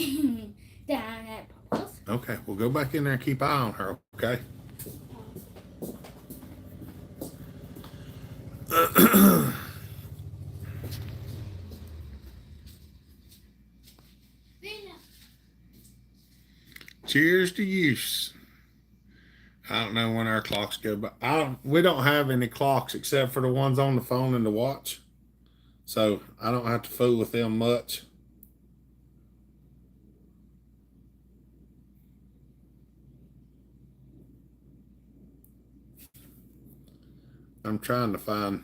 Down at Papa's. Okay, we'll go back in there and keep eye on her, okay? Cheers to use. I don't know when our clocks go, but we don't have any clocks except for the ones on the phone and the watch. So I don't have to fool with them much. I'm trying to find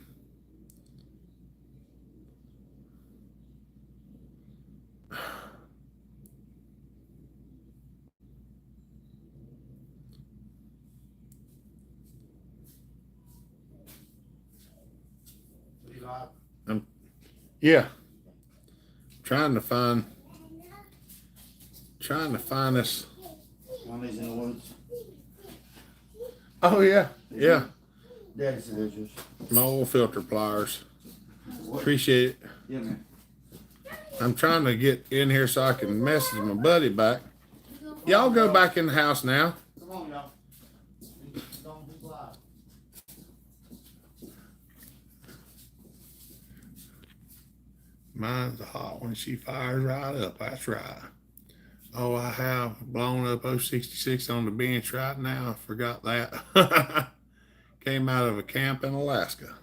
yeah. Trying to find this. One of these in the woods. Oh yeah. Yeah. Daddy said it's yours. My oil filter pliers. What? Appreciate it. Yeah, man. I'm trying to get in here so I can message my buddy back. Y'all go back in the house now. Come on, y'all. Don't be quiet. Mine's a hot one. She fires right up. That's right. Oh, I have blown up 066 on the bench right now. I forgot that. Came out of a camp in Alaska.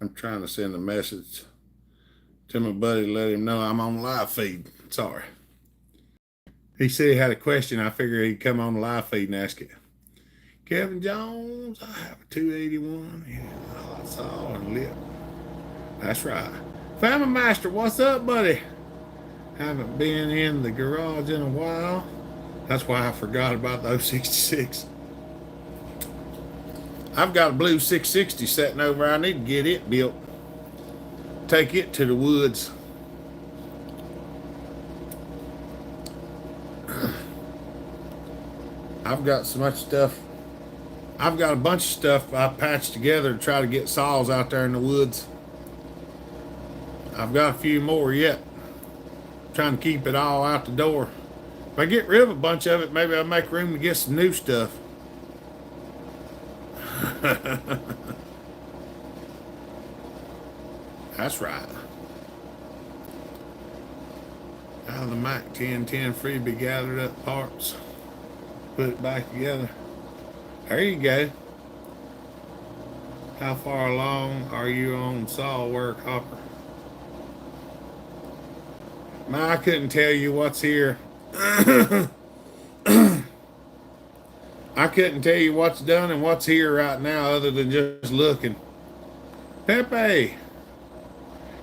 I'm trying to send a message to my buddy to let him know I'm on live feed. Sorry. He said he had a question. I figured he'd come on the live feed and ask it. Kevin Jones, I have a 281. Yeah, hot saw and lip. That's right. Family Master, what's up, buddy? Haven't been in the garage in a while. That's why I forgot about the 066. I've got a blue 660 sitting over. I need to get it built. Take it to the woods. I've got so much stuff. I've got a bunch of stuff I patched together to try to get saws out there in the woods. I've got a few more yet. Trying to keep it all out the door. If I get rid of a bunch of it, maybe I'll make room to get some new stuff. That's right. Out of the Mac 1010 freebie gathered up parts. Put it back together. There you go. How far along are you on saw work, Hopper? Man, I couldn't tell you what's here. I couldn't tell you what's done and what's here right now other than just looking. Pepe.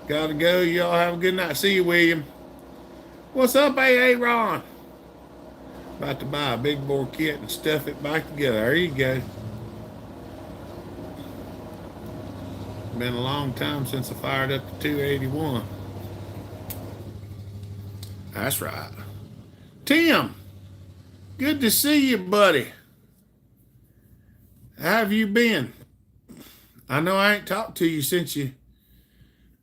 Gotta go. Y'all have a good night. See you, William. What's up, AA Ron? About to buy a big bore kit and stuff it back together. There you go. Been a long time since I fired up the 281. That's right. Tim, good to see you, buddy. How have you been? I know I ain't talked to you since you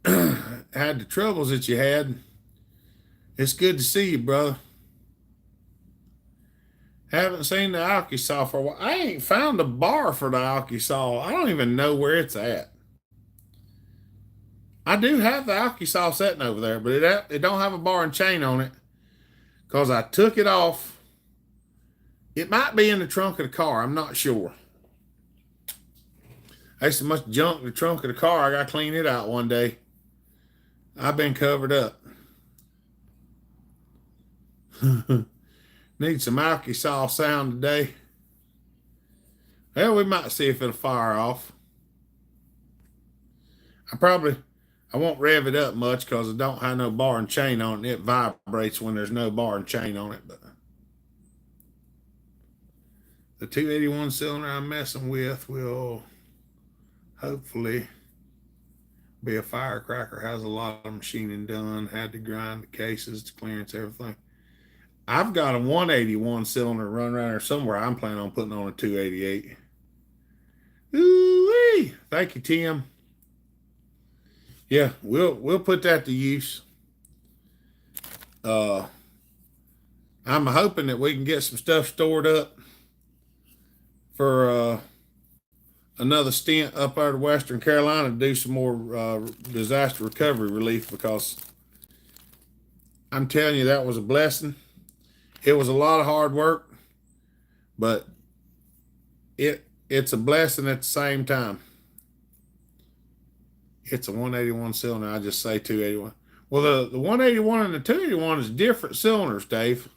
had the troubles that you had. It's good to see you, brother. Haven't seen the alky saw for a while. I ain't found a bar for the alky saw. I don't even know where it's at. I do have the alky saw sitting over there, but it don't have a bar and chain on it because I took it off. It might be in the trunk of the car. I'm not sure. There's so much junk in the trunk of the car, I got to clean it out one day. I've been covered up. Need some alky saw sound today. Well, we might see if it'll fire off. I I won't rev it up much because it don't have no bar and chain on it. It vibrates when there's no bar and chain on it. But the 281 cylinder I'm messing with will hopefully be a firecracker. Has a lot of machining done. Had to grind the cases, the clearance, everything. I've got a 181 cylinder running around there somewhere. I'm planning on putting on a 288. Ooh-wee. Thank you, Tim. Yeah, we'll put that to use. I'm hoping that we can get some stuff stored up for another stint up out of Western Carolina to do some more disaster recovery relief, because I'm telling you, that was a blessing. It was a lot of hard work, but it's a blessing at the same time. It's a 181 cylinder. I just say 281. Well, the 181 and the 281 is different cylinders, Dave.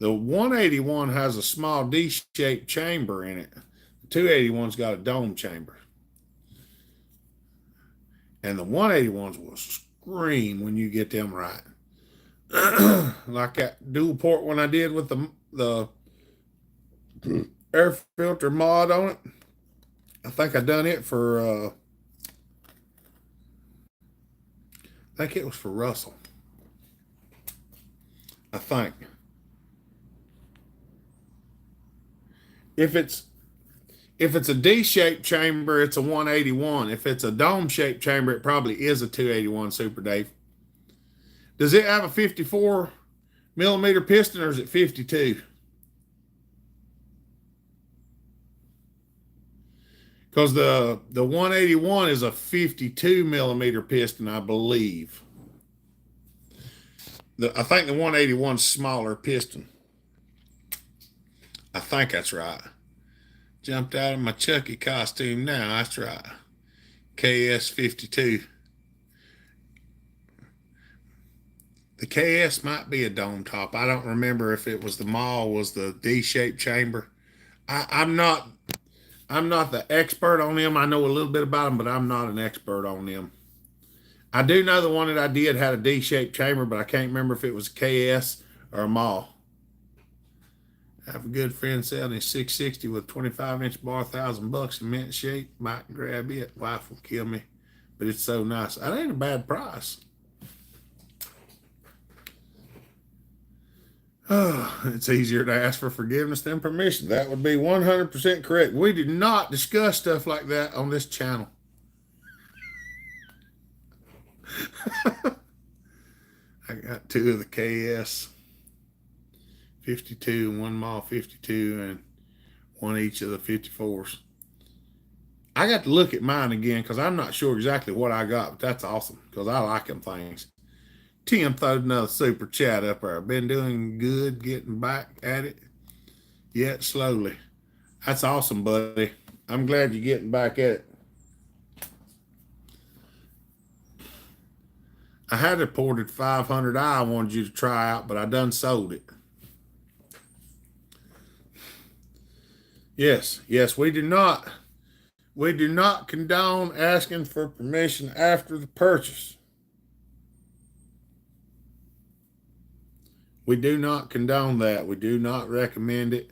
The 181 has a small D-shaped chamber in it. The 281's got a dome chamber. And the 181s will scream when you get them right. Like that dual port one I did with the air filter mod on it. I think I done it for I think it was for Russell. I think. If it's a D-shaped chamber, it's a 181. If it's a dome-shaped chamber, it probably is a 281 Super Dave. Does it have a 54 millimeter piston, or is it 52? Because the 181 is a 52 millimeter piston, I believe. I think the 181's smaller piston. I think that's right. Jumped out of my Chucky costume now. That's right. KS52. The KS might be a dome top. I don't remember if it was the mall was the D-shaped chamber. I'm not the expert on them. I know a little bit about them, but I'm not an expert on them. I do know the one that I did had a D-shaped chamber, but I can't remember if it was a KS or a mall. I have a good friend selling his 660 with 25-inch bar, $1,000 in mint shape. Might grab it. Wife will kill me, but it's so nice. That ain't a bad price. Oh, it's easier to ask for forgiveness than permission. That would be 100% correct. We do not discuss stuff like that on this channel. I got two of the KS 52 and one mall 52 and one each of the 54s. I got to look at mine again because I'm not sure exactly what I got, but that's awesome because I like them things. Tim throwed another super chat up there. Been doing good, getting back at it, yet slowly. That's awesome, buddy. I'm glad you're getting back at it. I had a ported 500i I wanted you to try out, but I done sold it. Yes, we do not condone asking for permission after the purchase. We do not condone that. We do not recommend it.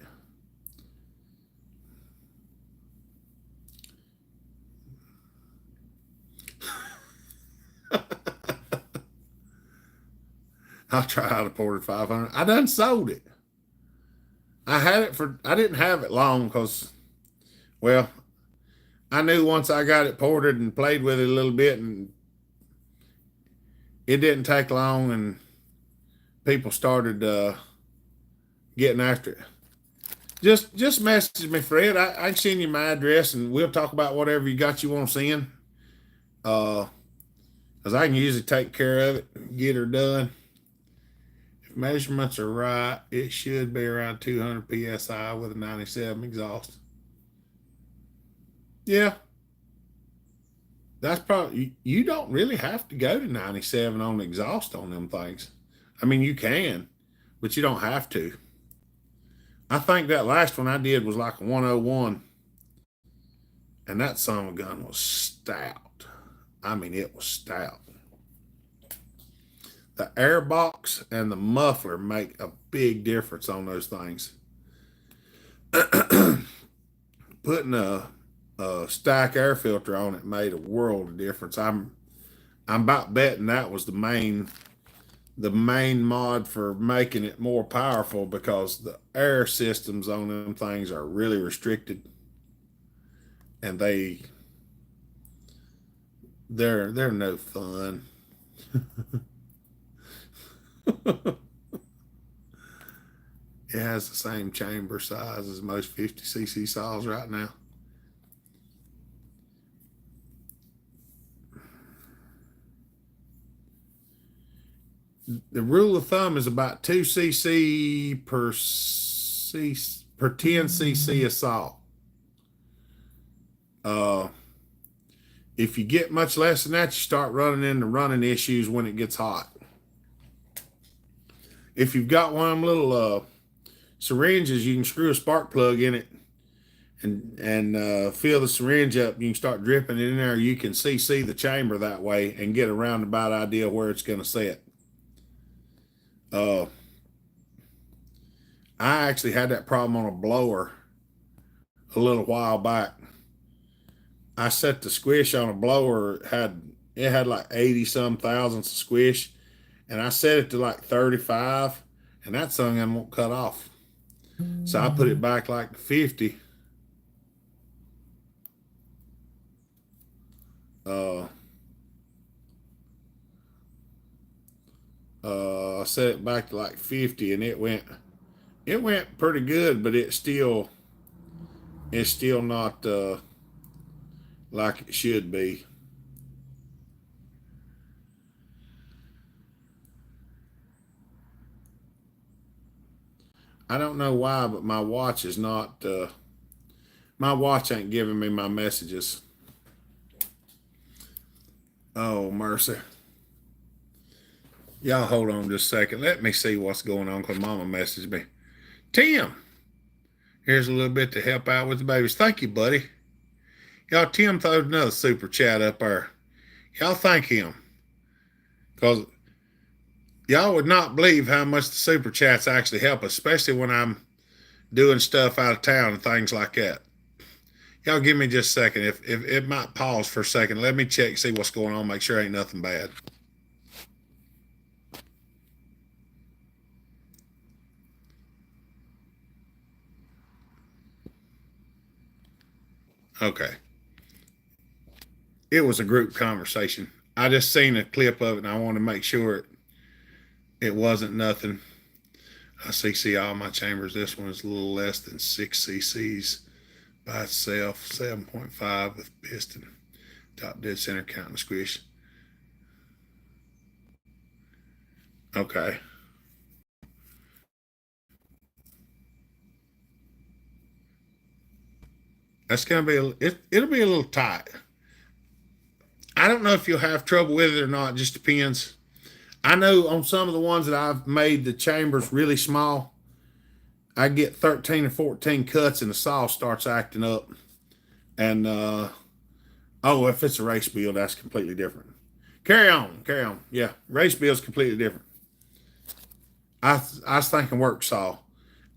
I'll try out a ported 500. I done sold it. I didn't have it long because, well, I knew once I got it ported and played with it a little bit, and it didn't take long, and people started getting after it. Just message me, Fred. I can send you my address, and we'll talk about whatever you want to send. Because I can usually take care of it, get her done. If measurements are right, it should be around 200 psi with a 97 exhaust. Yeah. That's probably, you don't really have to go to 97 on exhaust on them things. I mean, you can, but you don't have to. I think that last one I did was like a 101. And that son of a gun was stout. I mean, it was stout. The air box and the muffler make a big difference on those things. Putting a stack air filter on it made a world of difference. I'm about betting that was the main mod for making it more powerful, because the air systems on them things are really restricted, and they're no fun. It has the same chamber size as most 50cc saws right now. The rule of thumb is about 2cc per 10cc of saw. If you get much less than that, you start running into running issues when it gets hot. If you've got one of them little syringes, you can screw a spark plug in it and fill the syringe up. You can start dripping it in there. You can see the chamber that way and get a roundabout idea where it's going to set. I actually had that problem on a blower a little while back. I set the squish on a blower. It had like 80 some thousandths of squish, and I set it to like 35, and that thing won't cut off. So I put it back like to 50. I set it back to like 50, and it went pretty good, but it's still not like it should be. I don't know why, but my watch is not, my watch ain't giving me my messages. Oh, mercy. Y'all hold on just a second. Let me see what's going on, because Mama messaged me. Tim, here's a little bit to help out with the babies. Thank you, buddy. Y'all, Tim throwed another super chat up there. Y'all thank him, because y'all would not believe how much the super chats actually help, especially when I'm doing stuff out of town and things like that. Y'all give me just a second. If it might pause for a second, let me check, see what's going on, make sure ain't nothing bad. Okay. It was a group conversation. I just seen a clip of it, and I wanted to make sure it wasn't nothing. I CC all my chambers. This one is a little less than 6 cc's by itself. 7.5 with piston. Top dead center counting the squish. Okay. That's gonna be it'll be a little tight. I don't know if you'll have trouble with it or not. It just depends. I know on some of the ones that I've made the chambers really small, I get 13 or 14 cuts and the saw starts acting up. And if it's a race build, that's completely different. Carry on. Yeah, race build's completely different. I was thinking work saw.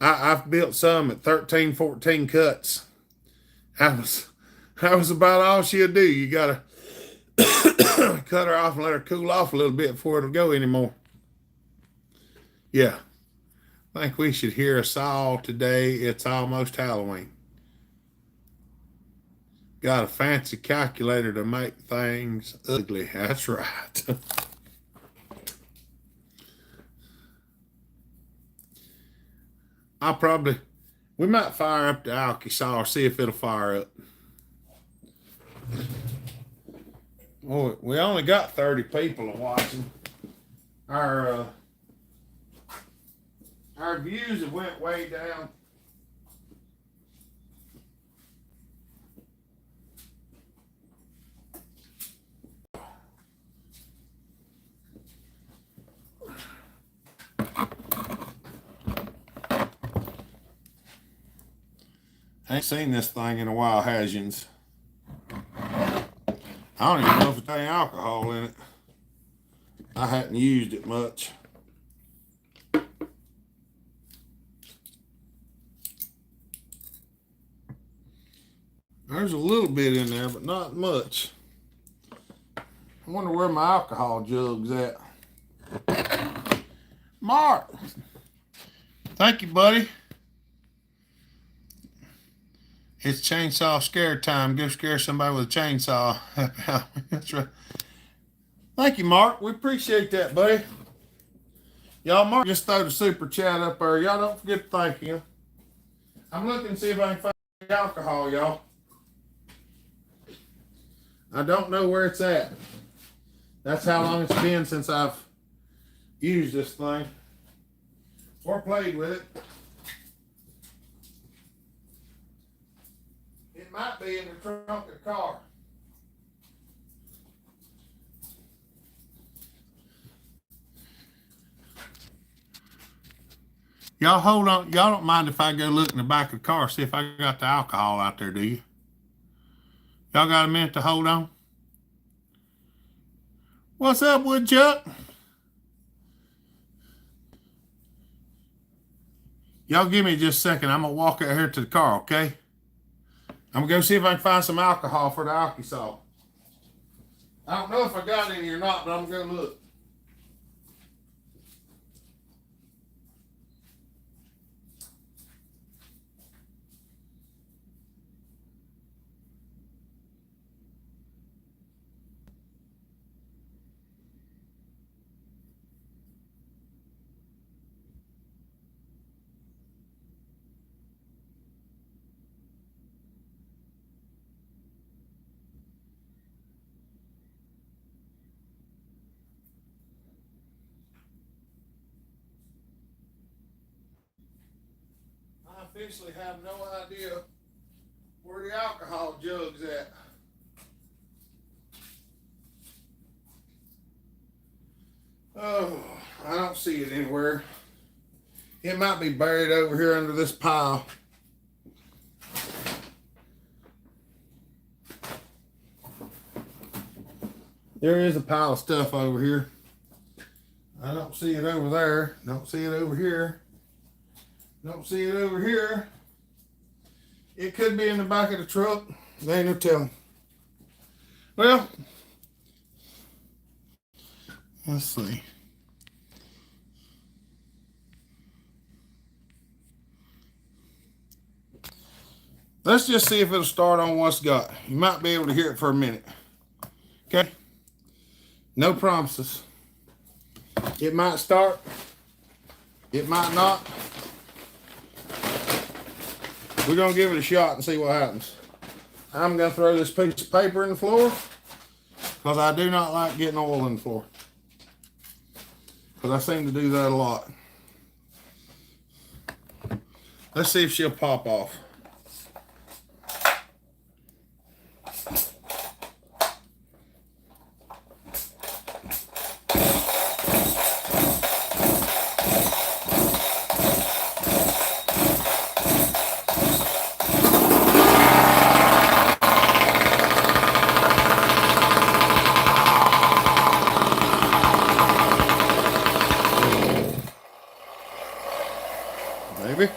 I've built some at 13, 14 cuts. That was about all she'll do. You gotta cut her off and let her cool off a little bit before it'll go anymore. Yeah. I think we should hear a saw today. It's almost Halloween. Got a fancy calculator to make things ugly. That's right. We might fire up the Alki saw, see if it'll fire up. Well, we only got 30 people watching. Our views have went way down. I ain't seen this thing in a while, has yous? I don't even know if it's any alcohol in it. I hadn't used it much. There's a little bit in there, but not much. I wonder where my alcohol jug's at. Mark! Thank you, buddy. It's chainsaw scare time. Go scare somebody with a chainsaw. That's right. Thank you, Mark. We appreciate that, buddy. Y'all, Mark just throw the super chat up there. Y'all don't forget to thank him. I'm looking to see if I can find alcohol, y'all. I don't know where it's at. That's how long it's been since I've used this thing or played with it. It might be in the trunk of the car. Y'all hold on. Y'all don't mind if I go look in the back of the car, see if I got the alcohol out there, do you? Y'all got a minute to hold on? What's up, Woodchuck? Y'all give me just a second. I'm going to walk out here to the car, okay? I'm going to go see if I can find some alcohol for the alky-saw. I don't know if I got any or not, but I'm going to go look. I officially have no idea where the alcohol jug's at. Oh, I don't see it anywhere. It might be buried over here under this pile. There is a pile of stuff over here. I don't see it over there. Don't see it over here. Don't see it over here. It could be in the back of the truck. There ain't no telling. Well, let's see. Let's just see if it'll start on what's got. You might be able to hear it for a minute. Okay? No promises. It might start. It might not. We're going to give it a shot and see what happens. I'm going to throw this piece of paper in the floor because I do not like getting oil in the floor. Because I seem to do that a lot. Let's see if she'll pop off. Maybe.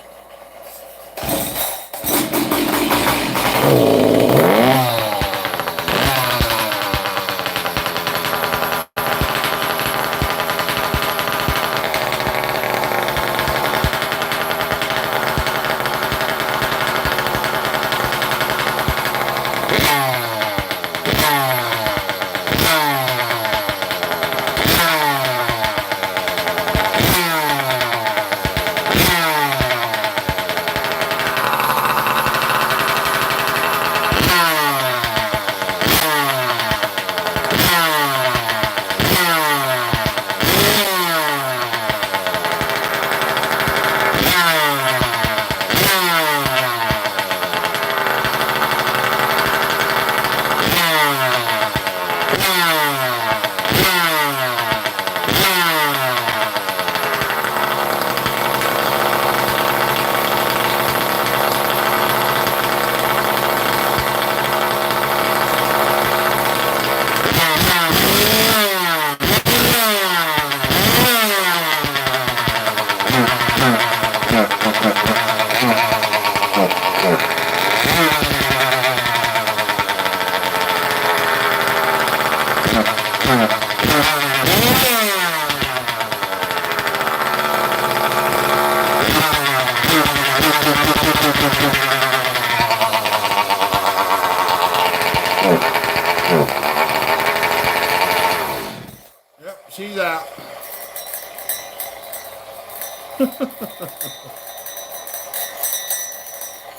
Yep, she's out.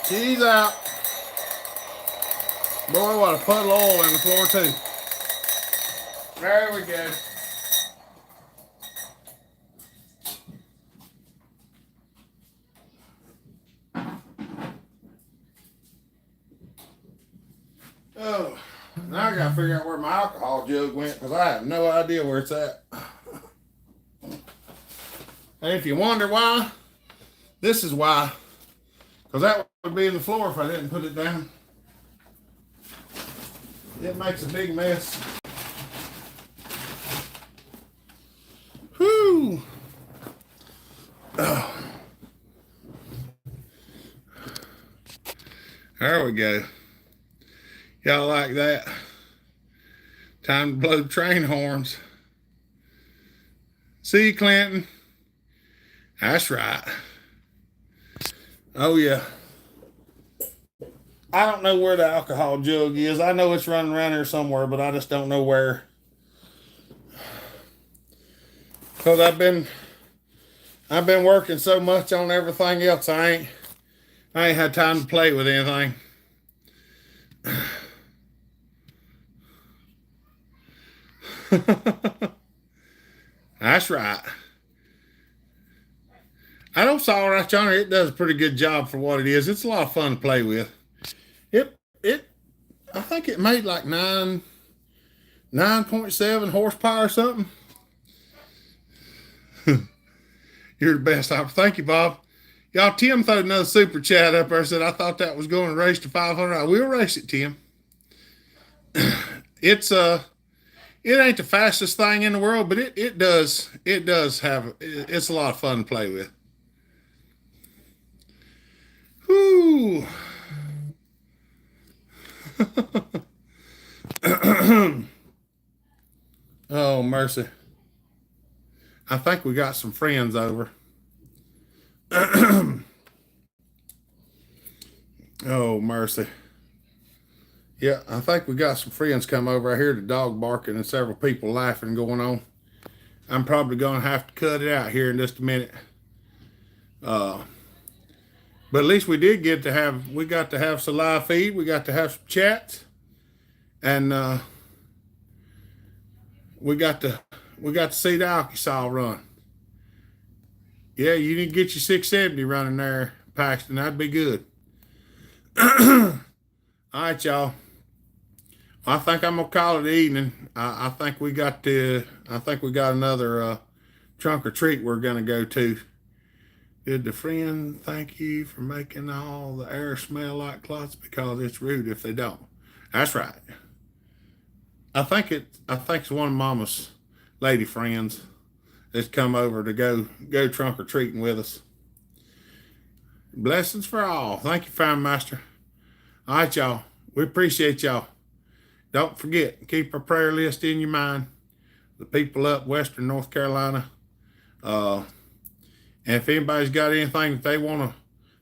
She's out. Boy, what a puddle of oil in the floor too. There we go. Oh, now I gotta figure out where my alcohol jug went because I have no idea where it's at. And if you wonder why, this is why. Because that would be in the floor if I didn't put it down. It makes a big mess. Whew. Oh. There we go. Y'all like that? Time to blow the train horns. See you, Clinton. That's right. Oh, yeah. I don't know where the alcohol jug is. I know it's running around here somewhere, but I just don't know where. Because I've been working so much on everything else, I ain't had time to play with anything. That's right. I know Sawturday, Johnny, it does a pretty good job for what it is. It's a lot of fun to play with. I think it made like 9.7 horsepower or something. You're the best. Thank you, Bob. Y'all, Tim threw another super chat up there. Said, I thought that was going to race to 500. I will race it, Tim. It ain't the fastest thing in the world, but it does have, it's a lot of fun to play with. Whoo. Oh, mercy. I think we got some friends over. Oh, mercy. Yeah, I think we got some friends come over. I hear the dog barking and several people laughing going on. I'm probably going to have to cut it out here in just a minute. But at least we got to have some live feed. We got to have some chats. And we got to see the alky run. Yeah, you need to get your 670 running there, Paxton. That'd be good. All right, y'all. I think I'm gonna call it evening. I think we got another trunk or treat we're gonna go to. Did the friend thank you for making all the air smell like clots because it's rude if they don't? That's right. I think it's one of Mama's lady friends that's come over to go trunk or treating with us. Blessings for all. Thank you, Fine Master. All right, y'all. We appreciate y'all. Don't forget, keep our prayer list in your mind. The people up Western North Carolina. And if anybody's got anything that they want to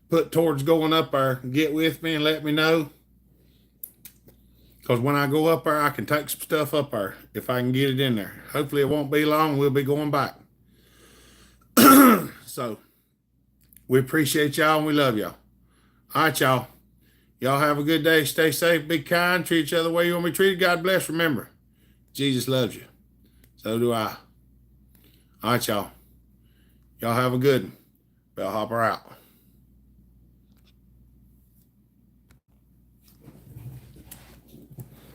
put towards going up there, get with me and let me know. Because when I go up there, I can take some stuff up there if I can get it in there. Hopefully it won't be long. We'll be going back. So, we appreciate y'all and we love y'all. All right, y'all. Y'all have a good day. Stay safe. Be kind. Treat each other the way you want to be treated. God bless. Remember, Jesus loves you. So do I. All right, y'all. Y'all have a good one. Bellhopper out.